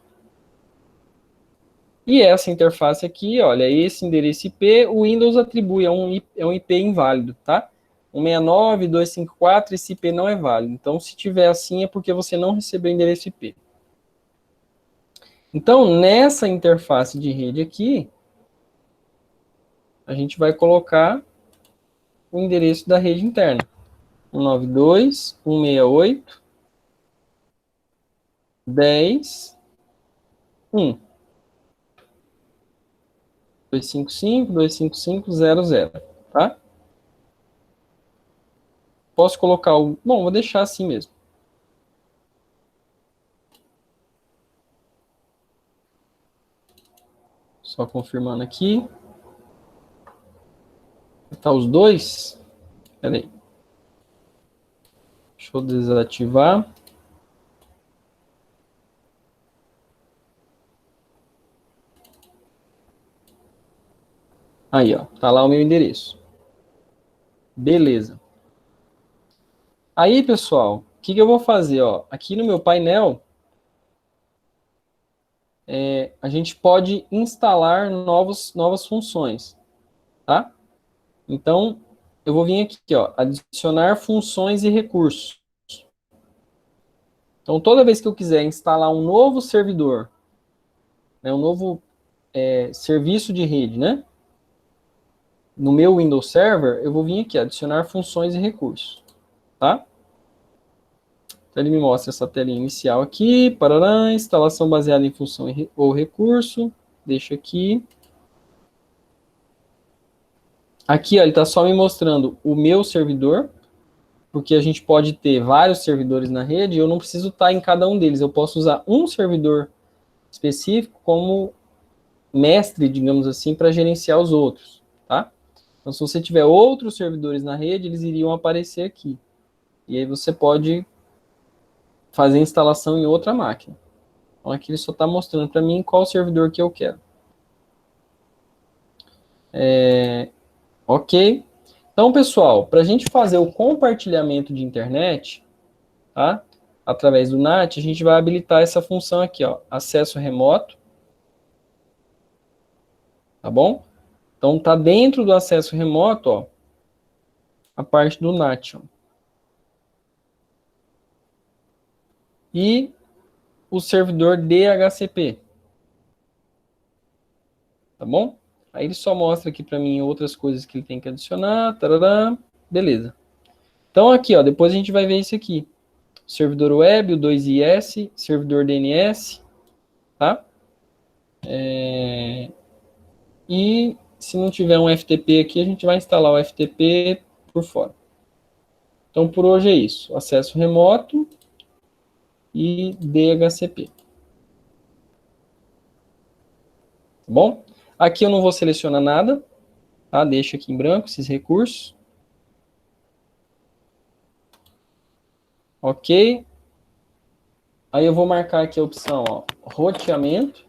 E essa interface aqui, olha, esse endereço IP, o Windows atribui, é um IP inválido, tá? 169.254, esse IP não é válido. Então, se tiver assim, é porque você não recebeu o endereço IP. Então, nessa interface de rede aqui, a gente vai colocar o endereço da rede interna. 192.168.10.1. 255.255.00, tá? Posso colocar o... Bom, vou deixar assim mesmo. Só confirmando aqui. Tá os dois? Espera aí. Deixa eu desativar. Aí, ó. Tá lá o meu endereço. Beleza. Aí, pessoal, o que eu vou fazer? Ó? Aqui no meu painel, a gente pode instalar novas funções, tá? Então, eu vou vir aqui, ó, adicionar funções e recursos. Então, toda vez que eu quiser instalar um novo servidor, né, um novo serviço de rede, né? No meu Windows Server, eu vou vir aqui, adicionar funções e recursos, tá? Então, ele me mostra essa telinha inicial aqui, parará, instalação baseada em função ou recurso, deixa aqui. Aqui, ó, ele está só me mostrando o meu servidor, porque a gente pode ter vários servidores na rede e eu não preciso estar em cada um deles. Eu posso usar um servidor específico como mestre, digamos assim, para gerenciar os outros, tá? Então, se você tiver outros servidores na rede, eles iriam aparecer aqui. E aí você pode fazer a instalação em outra máquina. Então, aqui ele só está mostrando para mim qual servidor que eu quero. Ok? Então, pessoal, para a gente fazer o compartilhamento de internet, tá? Através do NAT, a gente vai habilitar essa função aqui, ó, acesso remoto, tá bom? Então, tá dentro do acesso remoto, ó, a parte do NAT, ó. E o servidor DHCP, tá bom? Aí ele só mostra aqui para mim outras coisas que ele tem que adicionar, tarará, beleza. Então, aqui, ó, depois a gente vai ver isso aqui. Servidor web, o 2IS, servidor DNS, tá? E se não tiver um FTP aqui, a gente vai instalar o FTP por fora. Então, por hoje é isso. Acesso remoto e DHCP. Tá bom? Aqui eu não vou selecionar nada, tá? Deixa aqui em branco esses recursos. Ok. Aí eu vou marcar aqui a opção, ó, roteamento,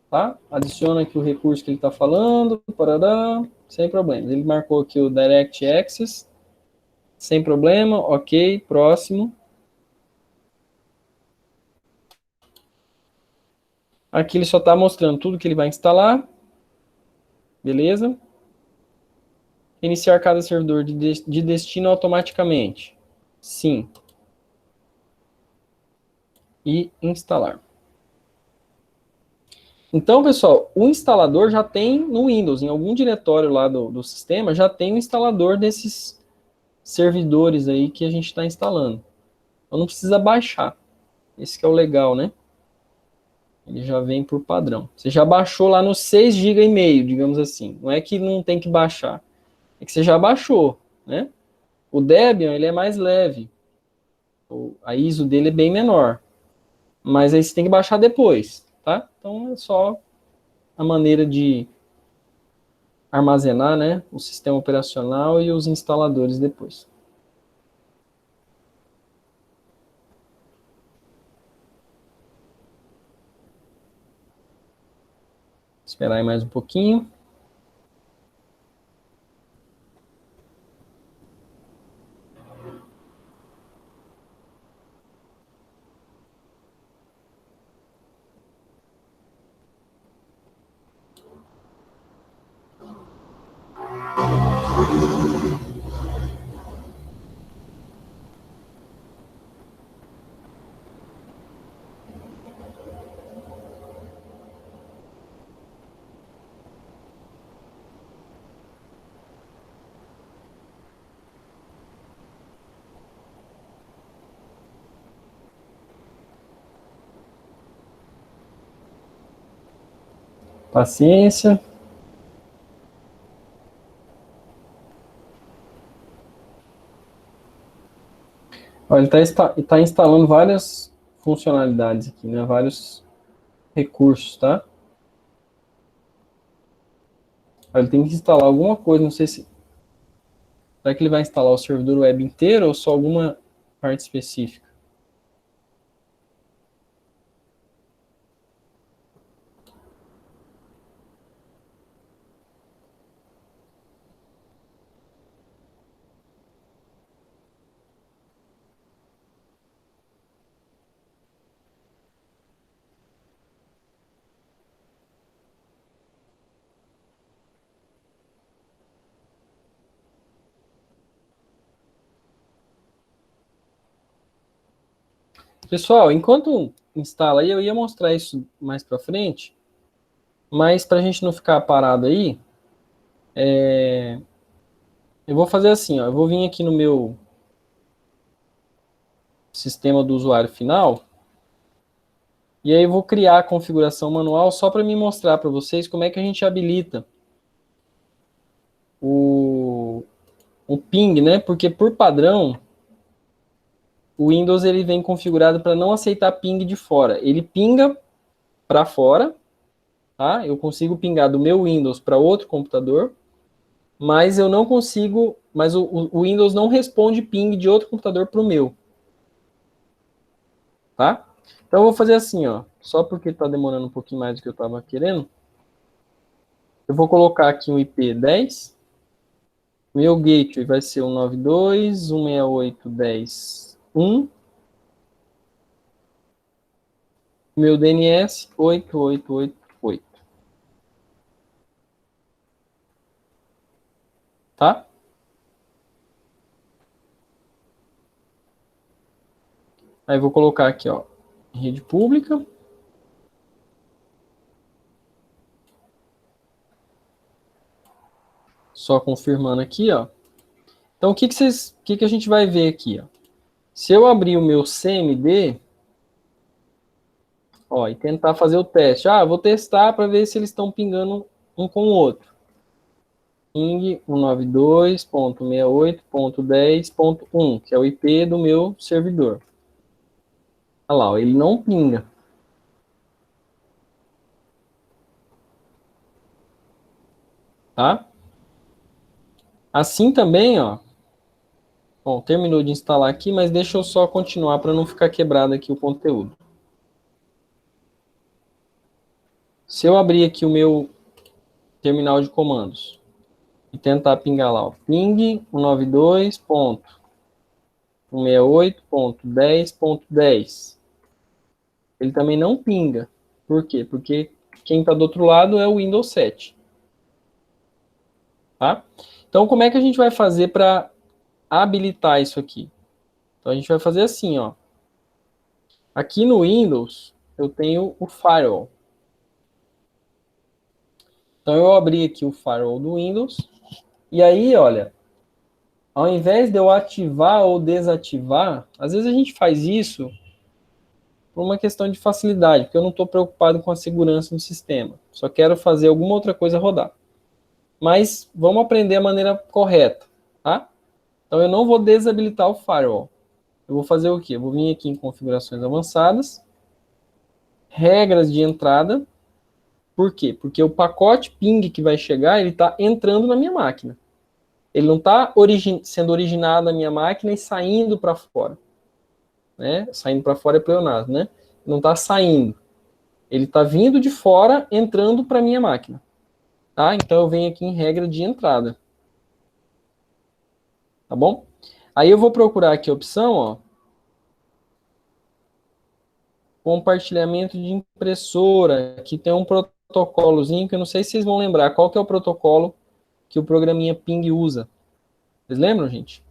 tá? Adiciona aqui o recurso que ele está falando, parará, sem problemas. Ele marcou aqui o Direct Access, sem problema, ok, próximo. Aqui ele só está mostrando tudo que ele vai instalar, beleza? Iniciar cada servidor de destino automaticamente. Sim. e instalar. Então, pessoal, o instalador já tem no Windows, em algum diretório lá do sistema, já tem o instalador desses servidores aí que a gente está instalando. Então não precisa baixar. Esse que é o legal, né? Ele já vem por padrão. Você já baixou lá nos 6,5 GB, digamos assim. Não é que não tem que baixar. É que você já baixou, né? O Debian, ele é mais leve. A ISO dele é bem menor. Mas aí você tem que baixar depois, tá? Então é só a maneira de armazenar, né? O sistema operacional e os instaladores depois. Esperar aí mais um pouquinho. Paciência. Olha, ele está instalando várias funcionalidades aqui, né? Vários recursos, tá? Olha, ele tem que instalar alguma coisa, não sei se... Será que ele vai instalar o servidor web inteiro ou só alguma parte específica? Pessoal, enquanto instala aí, eu ia mostrar isso mais para frente, mas para a gente não ficar parado aí, eu vou fazer assim, ó, eu vou vir aqui no meu sistema do usuário final, e aí eu vou criar a configuração manual só para me mostrar para vocês como é que a gente habilita o, o ping, né? Porque por padrão, o Windows ele vem configurado para não aceitar ping de fora. Ele pinga para fora, tá? Eu consigo pingar do meu Windows para outro computador, mas eu não consigo, mas o Windows não responde ping de outro computador para o meu, tá? Então eu vou fazer assim, ó, só porque está demorando um pouquinho mais do que eu estava querendo, eu vou colocar aqui um IP 10, meu gateway vai ser 192.168.10.1, meu DNS 8888, tá? Aí vou colocar aqui, ó, rede pública. Só confirmando aqui, ó. Então, o que a gente vai ver aqui, ó? Se eu abrir o meu CMD, ó, e tentar fazer o teste. Ah, vou testar para ver se eles estão pingando um com o outro. Ping 192.68.10.1, que é o IP do meu servidor. Olha lá, ó, ele não pinga. Tá? Assim também, ó. Bom, terminou de instalar aqui, mas deixa eu só continuar para não ficar quebrado aqui o conteúdo. Se eu abrir aqui o meu terminal de comandos e tentar pingar lá, ó, ping 192.168.10.10, ele também não pinga. Por quê? Porque quem está do outro lado é o Windows 7. Tá? Então, como é que a gente vai fazer para habilitar isso aqui? Então, a gente vai fazer assim, ó. Aqui no Windows, eu tenho o Firewall. Então, eu abri aqui o Firewall do Windows. E aí, olha, ao invés de eu ativar ou desativar, às vezes a gente faz isso por uma questão de facilidade, porque eu não estou preocupado com a segurança do sistema. Só quero fazer alguma outra coisa rodar. Mas vamos aprender a maneira correta, tá? Então eu não vou desabilitar o firewall. Eu vou fazer o quê? Eu vou vir aqui em configurações avançadas, regras de entrada. Por quê? Porque o pacote ping que vai chegar, ele está entrando na minha máquina. Ele não está sendo originado na minha máquina e saindo para fora. Né? Saindo para fora é pleonasmo, né? Não está saindo. Ele está vindo de fora, entrando para minha máquina. Tá? Então eu venho aqui em regra de entrada. Tá bom? Aí eu vou procurar aqui a opção, ó, compartilhamento de impressora. Aqui tem um protocolozinho que eu não sei se vocês vão lembrar. Qual que é o protocolo que o programinha Ping usa? Vocês lembram, gente?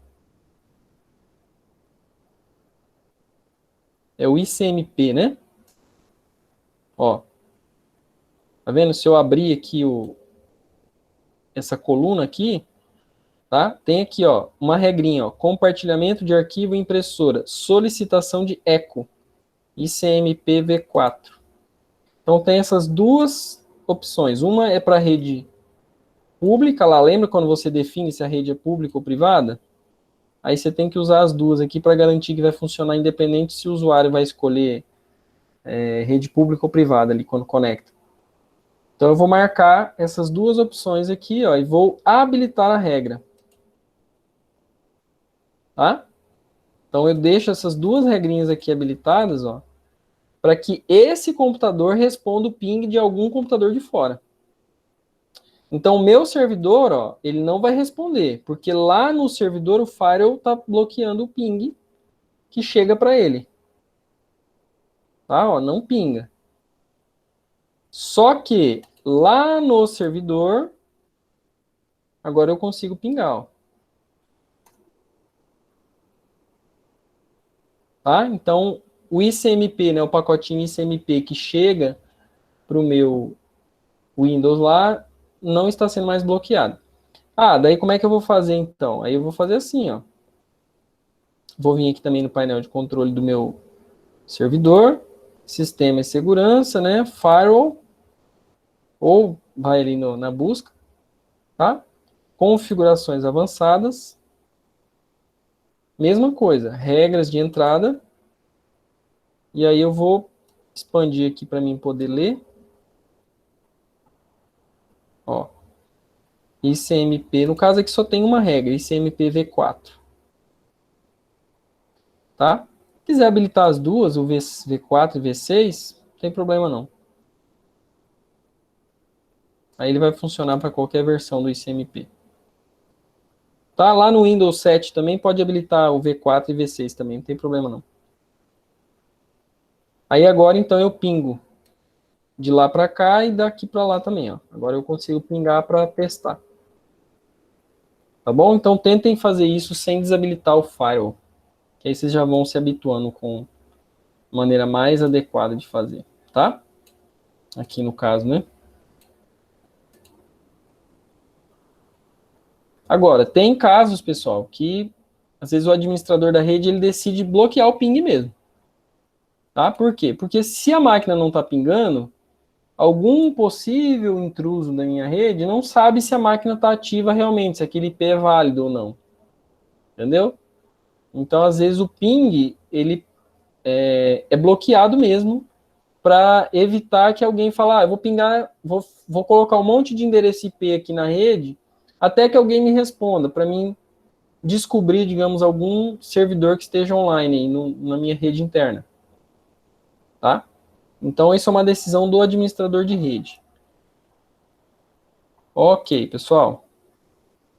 É o ICMP, né? Ó, tá vendo? Se eu abrir aqui essa coluna aqui, tá? Tem aqui, ó, uma regrinha, ó, compartilhamento de arquivo e impressora, solicitação de eco, ICMP v4. Então tem essas duas opções. Uma é para rede pública, lá lembra quando você define se a rede é pública ou privada? Aí você tem que usar as duas aqui para garantir que vai funcionar independente se o usuário vai escolher rede pública ou privada ali quando conecta. Então eu vou marcar essas duas opções aqui, ó, e vou habilitar a regra. Tá? Então eu deixo essas duas regrinhas aqui habilitadas, ó, para que esse computador responda o ping de algum computador de fora. Então o meu servidor, ó, ele não vai responder, porque lá no servidor o firewall está bloqueando o ping que chega para ele. Tá? Ó, não pinga. Só que lá no servidor, agora eu consigo pingar, ó. Tá? Então o ICMP, né, o pacotinho ICMP que chega para o meu Windows lá, não está sendo mais bloqueado. Ah, daí como é que eu vou fazer então? Aí eu vou fazer assim, ó. Vou vir aqui também no painel de controle do meu servidor, sistema e segurança, né? Firewall, ou vai ali na busca, tá? Configurações avançadas, mesma coisa, regras de entrada, e aí eu vou expandir aqui para mim poder ler, ó. ICMP, no caso aqui só tem uma regra, ICMP v4. Tá? Se quiser habilitar as duas, o V4 e V6, não tem problema não. Aí ele vai funcionar para qualquer versão do ICMP. Tá? Lá no Windows 7 também pode habilitar o V4 e V6 também, não tem problema não. Aí agora então eu pingo de lá para cá e daqui para lá também, ó. Agora eu consigo pingar para testar. Tá bom? Então tentem fazer isso sem desabilitar o firewall, que aí vocês já vão se habituando com a maneira mais adequada de fazer, tá? Aqui no caso, né? Agora, tem casos, pessoal, que às vezes o administrador da rede ele decide bloquear o ping mesmo. Tá? Por quê? Porque se a máquina não está pingando, algum possível intruso da minha rede não sabe se a máquina está ativa realmente, se aquele IP é válido ou não. Entendeu? Então, às vezes, o ping ele é bloqueado mesmo para evitar que alguém fale, eu vou pingar, vou colocar um monte de endereço IP aqui na rede até que alguém me responda, para mim descobrir, digamos, algum servidor que esteja online aí na minha rede interna. Tá? Então, isso é uma decisão do administrador de rede. Ok, pessoal.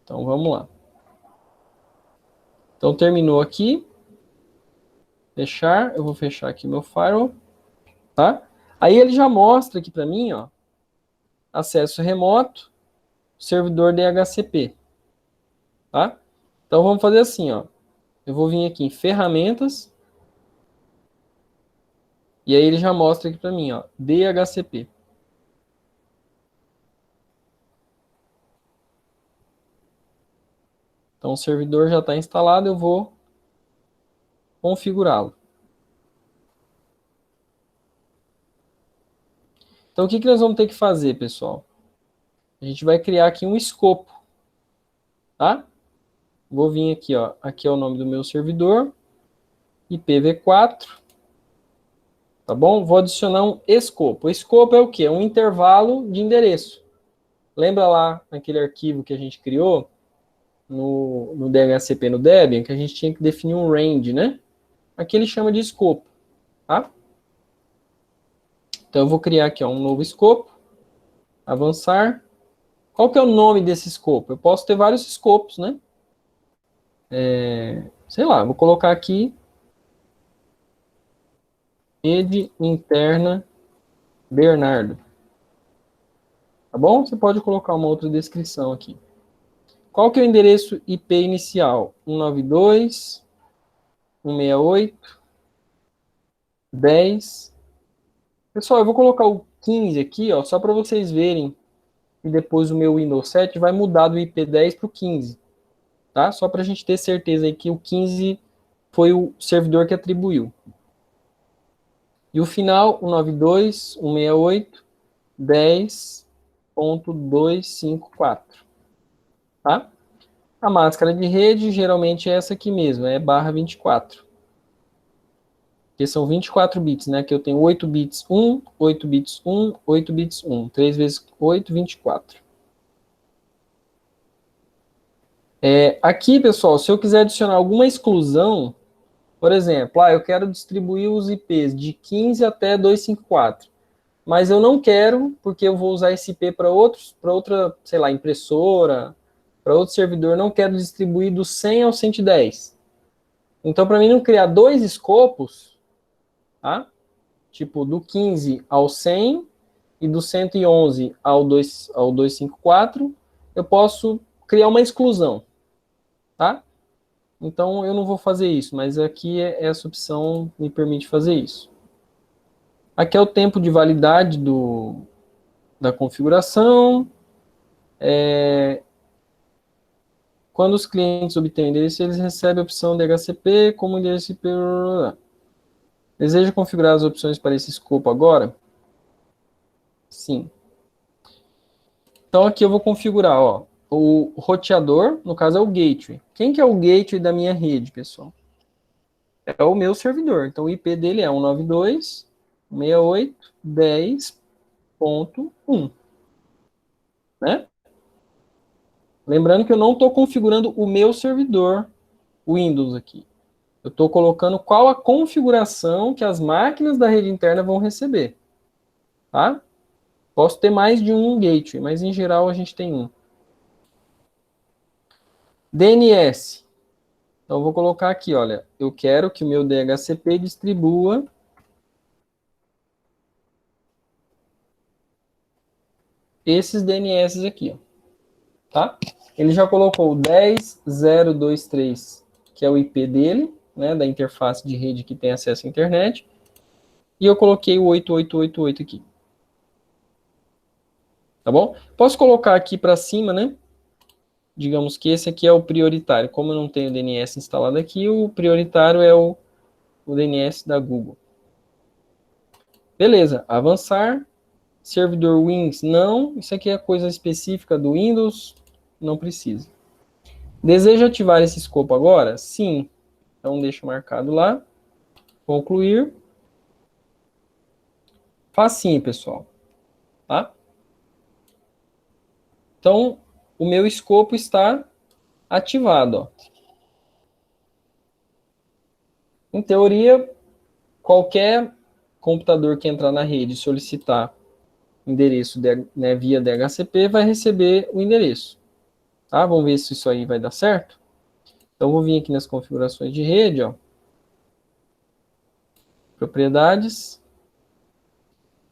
Então, vamos lá. Então, terminou aqui. Fechar. Eu vou fechar aqui meu firewall. Tá? Aí ele já mostra aqui para mim, ó, acesso remoto, servidor DHCP. Tá? Então, vamos fazer assim, ó. Eu vou vir aqui em ferramentas. E aí ele já mostra aqui para mim, ó, DHCP. Então o servidor já está instalado, eu vou configurá-lo. Então o que nós vamos ter que fazer, pessoal? A gente vai criar aqui um escopo, tá? Vou vir aqui, ó, aqui é o nome do meu servidor, IPv4, tá bom? Vou adicionar um escopo. O escopo é o quê? É um intervalo de endereço. Lembra lá naquele arquivo que a gente criou no DHCP, no Debian, que a gente tinha que definir um range, né? Aqui ele chama de escopo, tá? Então eu vou criar aqui ó, um novo escopo, avançar. Qual que é o nome desse escopo? Eu posso ter vários escopos, né? Sei lá, vou colocar aqui rede interna Bernardo. Tá bom? Você pode colocar uma outra descrição aqui. Qual que é o endereço IP inicial? 192.168.10. Pessoal, eu vou colocar o 15 aqui, ó, só para vocês verem. E depois o meu Windows 7 vai mudar do IP 10 para o 15. Tá? Só para a gente ter certeza aí que o 15 foi o servidor que atribuiu. E o final, 192.168.10.254. Tá? A máscara de rede geralmente é essa aqui mesmo, é /24. Porque são 24 bits, né? Que eu tenho 8 bits 1, 8 bits 1, 8 bits 1. 3 vezes 8, 24. Aqui, pessoal, se eu quiser adicionar alguma exclusão, por exemplo, eu quero distribuir os IPs de 15 até 254. Mas eu não quero, porque eu vou usar esse IP para outra, sei lá, impressora, para outro servidor, não quero distribuir do 100 ao 110. Então, para mim não criar dois escopos, tá? Tipo, do 15 ao 100 e do 111 ao 254, eu posso criar uma exclusão, tá? Então, eu não vou fazer isso, mas aqui essa opção me permite fazer isso. Aqui é o tempo de validade da configuração. Quando os clientes obtêm endereço, eles recebem a opção DHCP como endereço IP. Deseja configurar as opções para esse escopo agora? Sim. Então aqui eu vou configurar, ó, o roteador, no caso é o gateway. Quem que é o gateway da minha rede, pessoal? É o meu servidor. Então o IP dele é 192.168.10.1, né? Lembrando que eu não estou configurando o meu servidor Windows aqui. Eu estou colocando qual a configuração que as máquinas da rede interna vão receber. Tá? Posso ter mais de um gateway, mas em geral a gente tem um. DNS. Então eu vou colocar aqui, olha, eu quero que o meu DHCP distribua esses DNS aqui, ó, tá? Ele já colocou o 10.023, que é o IP dele, né, da interface de rede que tem acesso à internet, e eu coloquei o 8888 aqui. Tá bom? Posso colocar aqui para cima, né? Digamos que esse aqui é o prioritário. Como eu não tenho o DNS instalado aqui, o prioritário é o DNS da Google. Beleza, avançar. Servidor Wins, não. Isso aqui é coisa específica do Windows, não precisa. Deseja ativar esse escopo agora? Sim. Então deixa marcado lá. Concluir. Facinho, pessoal. Tá? Então, o meu escopo está ativado. Ó. Em teoria, qualquer computador que entrar na rede e solicitar endereço né, via DHCP vai receber o endereço. Tá? Vamos ver se isso aí vai dar certo. Então, vou vir aqui nas configurações de rede, ó. Propriedades,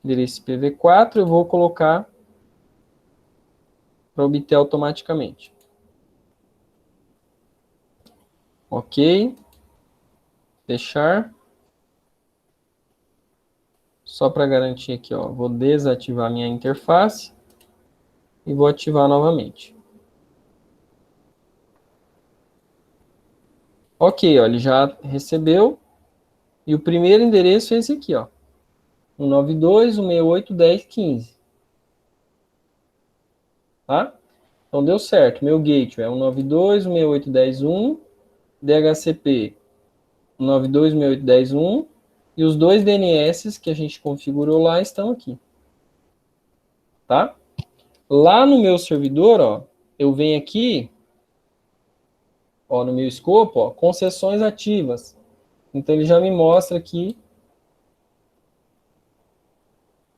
endereço IPv4, eu vou colocar para obter automaticamente. Ok. Fechar. Só para garantir aqui, ó, vou desativar minha interface e vou ativar novamente. Ok, ó, ele já recebeu. E o primeiro endereço é esse aqui, ó. 192.168.10.15. Tá? Então deu certo. Meu gateway é 192.168.10.1, DHCP 192.168.10.1 e os dois DNS que a gente configurou lá estão aqui. Tá? Lá no meu servidor, ó, eu venho aqui, ó, no meu escopo, ó, concessões ativas. Então ele já me mostra aqui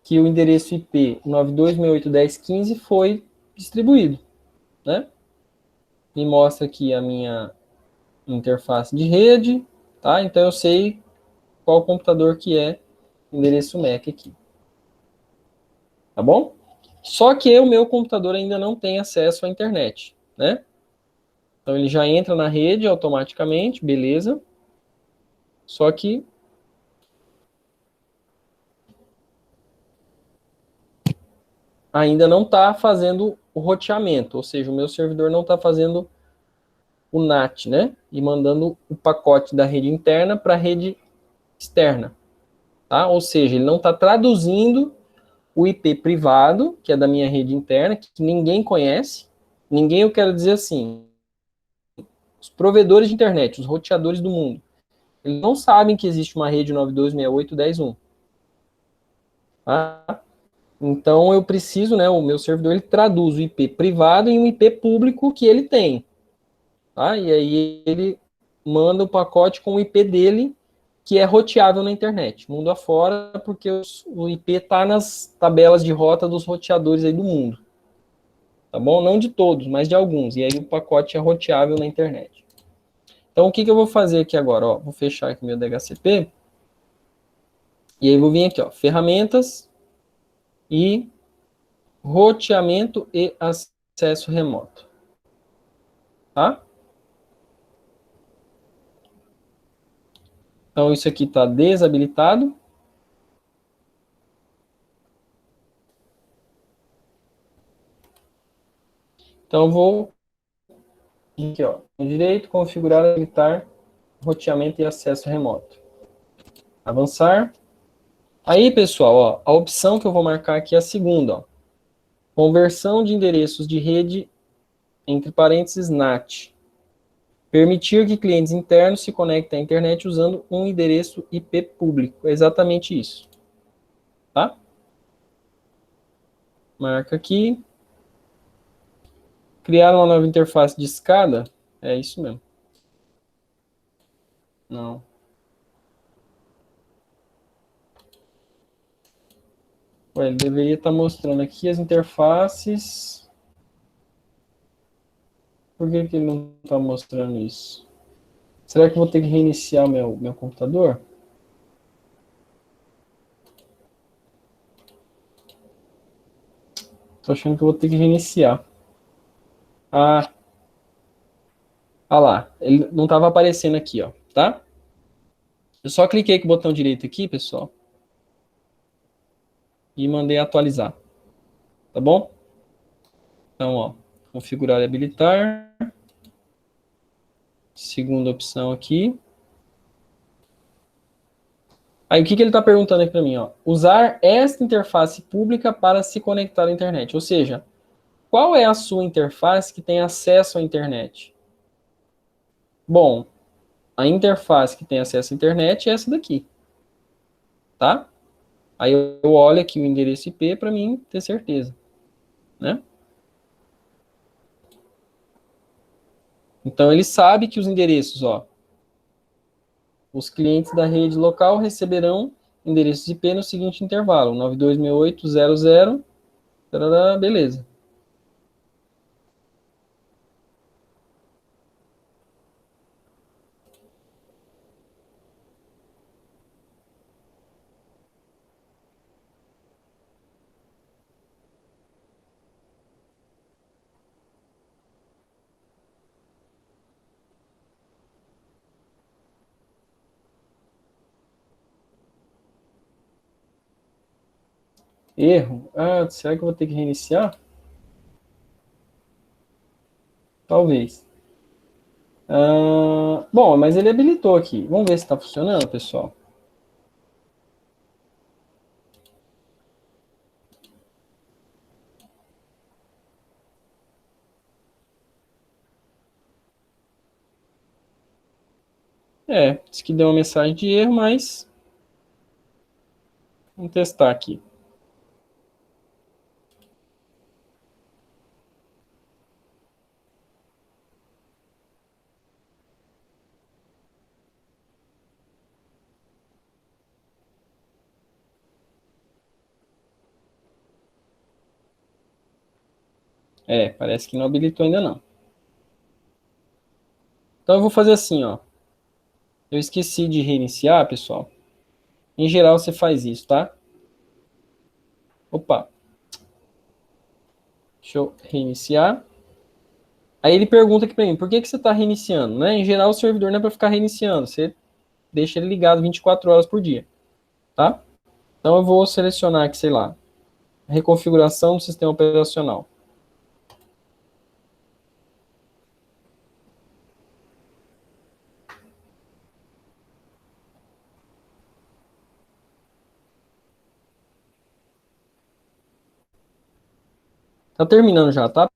que o endereço IP 92.168.10.15 foi distribuído, né? Me mostra aqui a minha interface de rede, tá? Então eu sei qual computador que é o endereço MAC aqui. Tá bom? Só que o meu computador ainda não tem acesso à internet, né? Então ele já entra na rede automaticamente, beleza? Só que ainda não está fazendo o roteamento, ou seja, o meu servidor não está fazendo o NAT, né? E mandando o pacote da rede interna para a rede externa, tá? Ou seja, ele não está traduzindo o IP privado, que é da minha rede interna, que ninguém conhece. Ninguém, eu quero dizer assim, os provedores de internet, os roteadores do mundo, eles não sabem que existe uma rede 92.168.10.1, tá? Então eu preciso, né, o meu servidor ele traduz o IP privado em um IP público que ele tem, tá? E aí ele manda o pacote com o IP dele que é roteável na internet, mundo afora, porque o IP está nas tabelas de rota dos roteadores aí do mundo. Tá bom? Não de todos, mas de alguns. E aí o pacote é roteável na internet. Então o que eu vou fazer aqui agora? Ó, vou fechar aqui meu DHCP. E aí vou vir aqui, ó, ferramentas e roteamento e acesso remoto. Tá? Então isso aqui está desabilitado. Então eu vou aqui, ó, no direito, configurar, habilitar roteamento e acesso remoto. Avançar. Aí, pessoal, ó, a opção que eu vou marcar aqui é a segunda, ó. Conversão de endereços de rede, entre parênteses, NAT. Permitir que clientes internos se conectem à internet usando um endereço IP público. É exatamente isso. Tá? Marca aqui. Criar uma nova interface de escada. É isso mesmo. Não. Ué, ele deveria estar mostrando aqui as interfaces. Por que ele não está mostrando isso? Será que eu vou ter que reiniciar o meu computador? Tô achando que eu vou ter que reiniciar. Ah, ah lá. Ele não estava aparecendo aqui, ó. Tá? Eu só cliquei com o botão direito aqui, pessoal. E mandei atualizar. Tá bom? Então, ó, configurar e habilitar. Segunda opção aqui. Aí o que ele está perguntando aqui para mim? Ó? Usar esta interface pública para se conectar à internet. Ou seja, qual é a sua interface que tem acesso à internet? Bom, a interface que tem acesso à internet é essa daqui. Tá? Aí eu olho aqui o endereço IP para mim ter certeza. Né? Então ele sabe que os endereços, ó, os clientes da rede local receberão endereços IP no seguinte intervalo: 92.168.00, tarará, beleza. Erro. Ah, será que eu vou ter que reiniciar? Talvez. Bom, mas ele habilitou aqui. Vamos ver se está funcionando, pessoal. Diz que deu uma mensagem de erro, mas vamos testar aqui. Parece que não habilitou ainda não. Então eu vou fazer assim, ó. Eu esqueci de reiniciar, pessoal. Em geral você faz isso, tá? Opa, deixa eu reiniciar. Aí ele pergunta aqui para mim, por que que você está reiniciando, né? Em geral o servidor não é para ficar reiniciando, você deixa ele ligado 24 horas por dia, tá? Então eu vou selecionar aqui, sei lá, reconfiguração do sistema operacional. Tá terminando já, tá,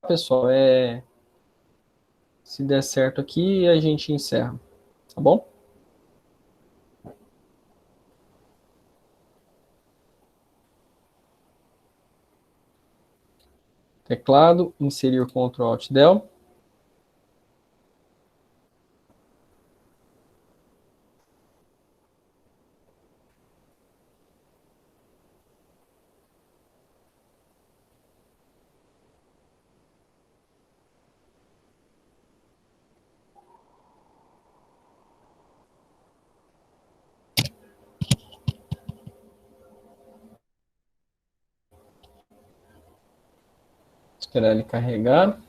pessoal? Se der certo aqui, a gente encerra, tá bom? Teclado, inserir Ctrl Alt Del. Esperar ele carregar.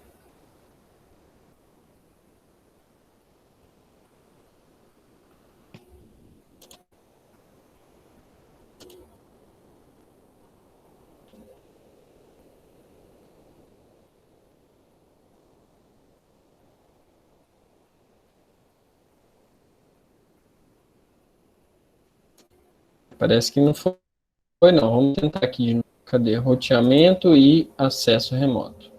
Parece que não foi, não. Vamos tentar aqui de novo. Cadê? Roteamento e acesso remoto.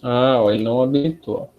Ah, ó, ele não habilitou.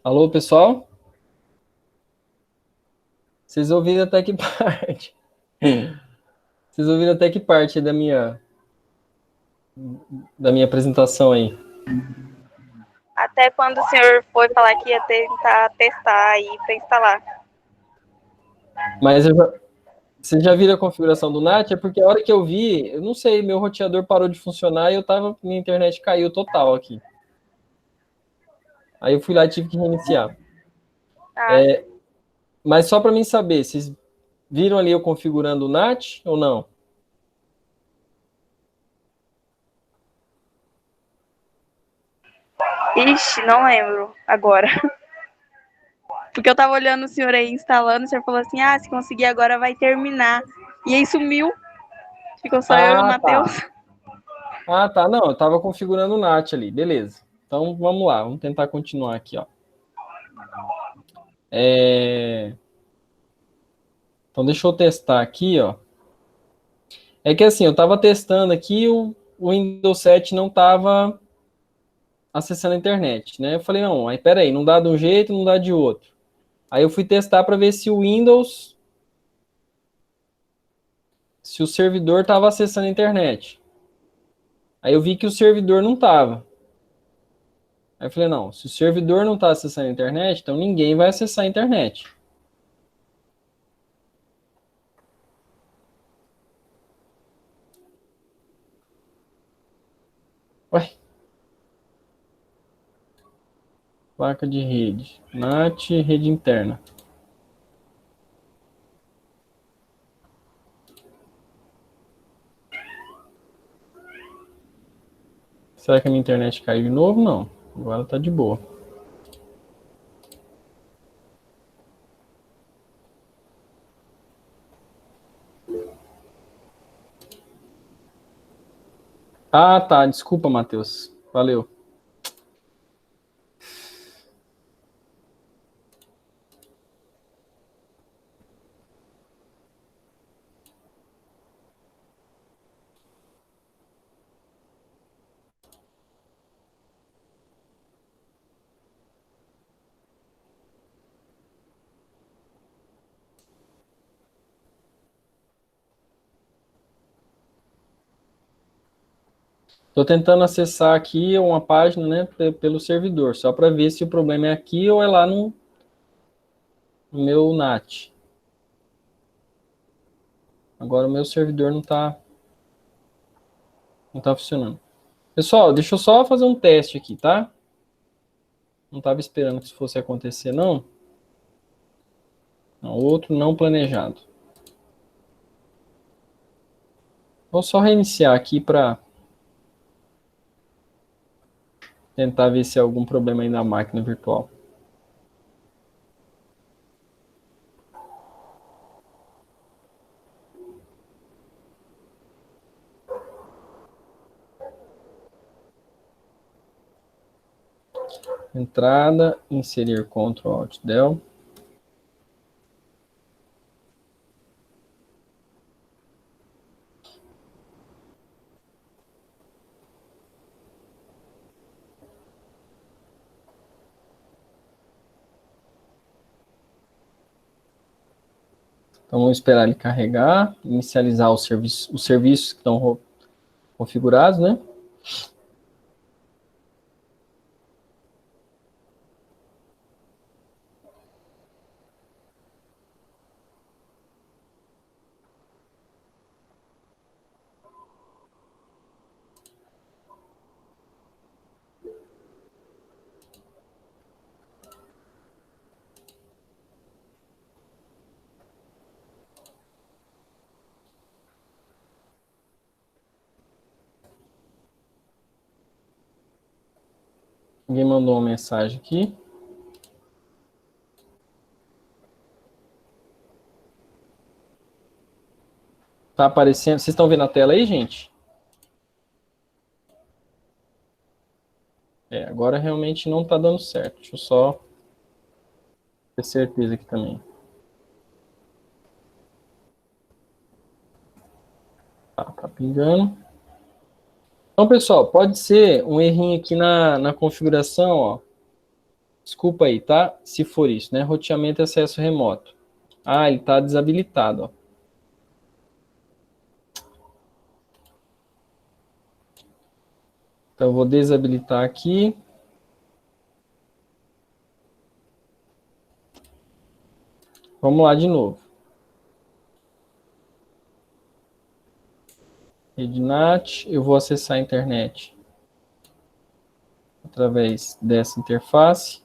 Alô, pessoal? Vocês ouviram até que parte? Vocês ouviram até que parte da minha apresentação aí? Até quando o senhor foi falar que ia tentar testar aí para instalar. Mas vocês já viram a configuração do NAT? É porque a hora que eu vi, eu não sei, meu roteador parou de funcionar e minha internet caiu total aqui. Aí eu fui lá e tive que reiniciar. Ah, sim. Mas só para mim saber, vocês viram ali eu configurando o NAT ou não? Ixi, não lembro agora. Porque eu tava olhando o senhor aí instalando, o senhor falou assim, se conseguir agora vai terminar. E aí sumiu, ficou só eu e o Ah, Matheus. tá. Ah, tá. Não, eu estava configurando o NAT ali. Beleza. Então vamos lá, vamos tentar continuar aqui, ó. Então deixa eu testar aqui, ó. É que assim, eu estava testando aqui, o Windows 7 não estava acessando a internet, né? Eu falei, não, aí peraí, não dá de um jeito, não dá de outro. Aí eu fui testar para ver se o servidor estava acessando a internet. Aí eu vi que o servidor não estava. Aí eu falei, não, se o servidor não está acessando a internet, então ninguém vai acessar a internet. Ué, placa de rede, NAT, rede interna. Será que a minha internet caiu de novo? Não, agora tá de boa. Ah, tá, desculpa, Matheus. Valeu. Estou tentando acessar aqui uma página, né, pelo servidor, só para ver se o problema é aqui ou é lá no meu NAT. Agora o meu servidor não tá funcionando. Pessoal, deixa eu só fazer um teste aqui, tá? Não estava esperando que isso fosse acontecer, não. Não, outro não planejado. Vou só reiniciar aqui para tentar ver se há algum problema aí na máquina virtual. Entrada, inserir Ctrl Alt Del. Então vamos esperar ele carregar, inicializar os serviços que estão configurados, né? Alguém mandou uma mensagem aqui. Tá aparecendo. Vocês estão vendo a tela aí, gente? Agora realmente não tá dando certo. Deixa eu só ter certeza aqui também. Tá pingando. Então, pessoal, pode ser um errinho aqui na configuração, ó. Desculpa aí, tá? Se for isso, né? Roteamento e acesso remoto. Ah, ele está desabilitado, ó. Então, eu vou desabilitar aqui. Vamos lá de novo. Rednat, eu vou acessar a internet através dessa interface.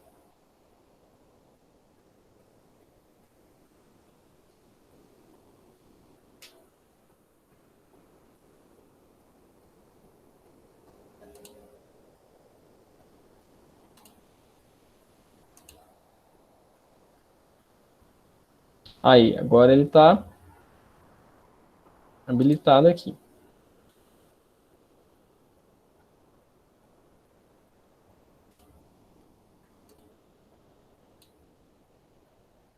Aí, agora ele está habilitado aqui.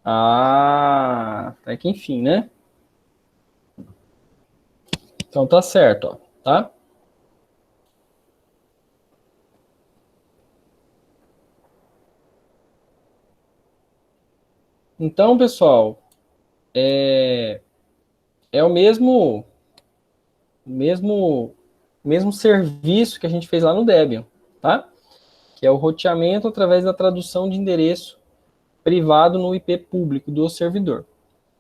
Ah, até que enfim, né? Então tá certo, ó, tá? Então, pessoal, é o mesmo serviço que a gente fez lá no Debian, tá? Que é o roteamento através da tradução de endereço privado no IP público do servidor,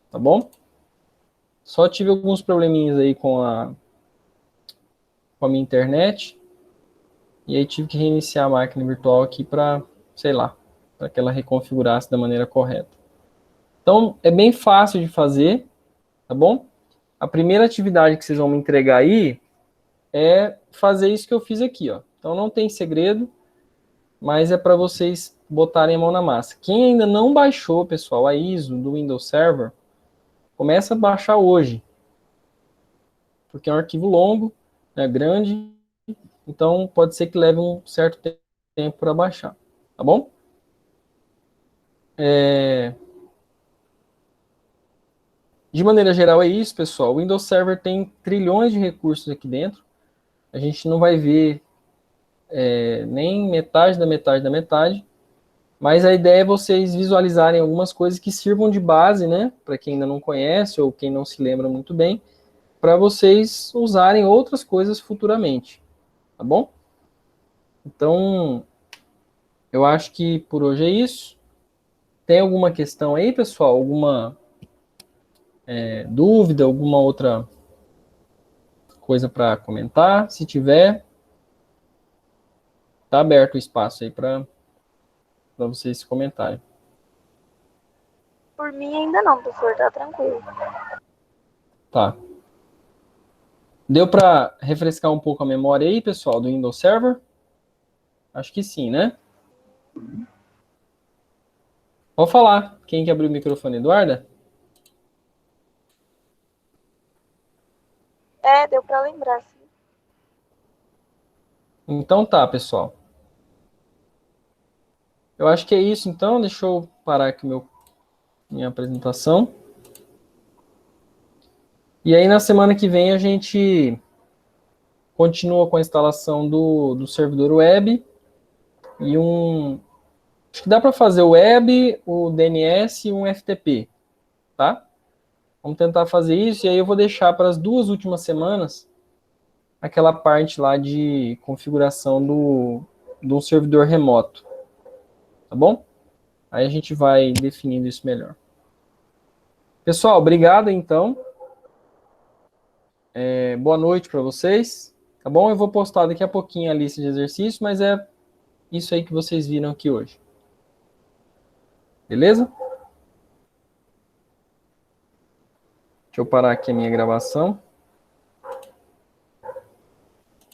tá bom? Só tive alguns probleminhas aí com a minha internet, e aí tive que reiniciar a máquina virtual aqui para, sei lá, para que ela reconfigurasse da maneira correta. Então, é bem fácil de fazer, tá bom? A primeira atividade que vocês vão me entregar aí é fazer isso que eu fiz aqui, ó. Então, não tem segredo, mas é para vocês botarem a mão na massa. Quem ainda não baixou, pessoal, a ISO do Windows Server, começa a baixar hoje, porque é um arquivo longo, né, grande, então pode ser que leve um certo tempo para baixar, tá bom? De maneira geral é isso, pessoal. O Windows Server tem trilhões de recursos aqui dentro. A gente não vai ver nem metade da metade da metade, mas a ideia é vocês visualizarem algumas coisas que sirvam de base, né, para quem ainda não conhece ou quem não se lembra muito bem, para vocês usarem outras coisas futuramente, tá bom? Então, eu acho que por hoje é isso. Tem alguma questão aí, pessoal? Alguma dúvida, alguma outra coisa para comentar? Se tiver, tá aberto o espaço aí para vocês comentarem. Por mim ainda não, professor, tá tranquilo. Tá. Deu para refrescar um pouco a memória aí, pessoal, do Windows Server? Acho que sim, né? Pode falar. Quem que abriu o microfone, Eduarda? Deu pra lembrar, sim. Então tá, pessoal. Eu acho que é isso, então. Deixa eu parar aqui minha apresentação. E aí, na semana que vem, a gente continua com a instalação do servidor web e acho que dá para fazer o web, o DNS e um FTP, tá? Vamos tentar fazer isso, e aí eu vou deixar para as 2 últimas semanas aquela parte lá de configuração do servidor remoto, tá bom? Aí a gente vai definindo isso melhor. Pessoal, obrigado então. Boa noite para vocês, tá bom? Eu vou postar daqui a pouquinho a lista de exercícios, mas é isso aí que vocês viram aqui hoje. Beleza? Deixa eu parar aqui a minha gravação.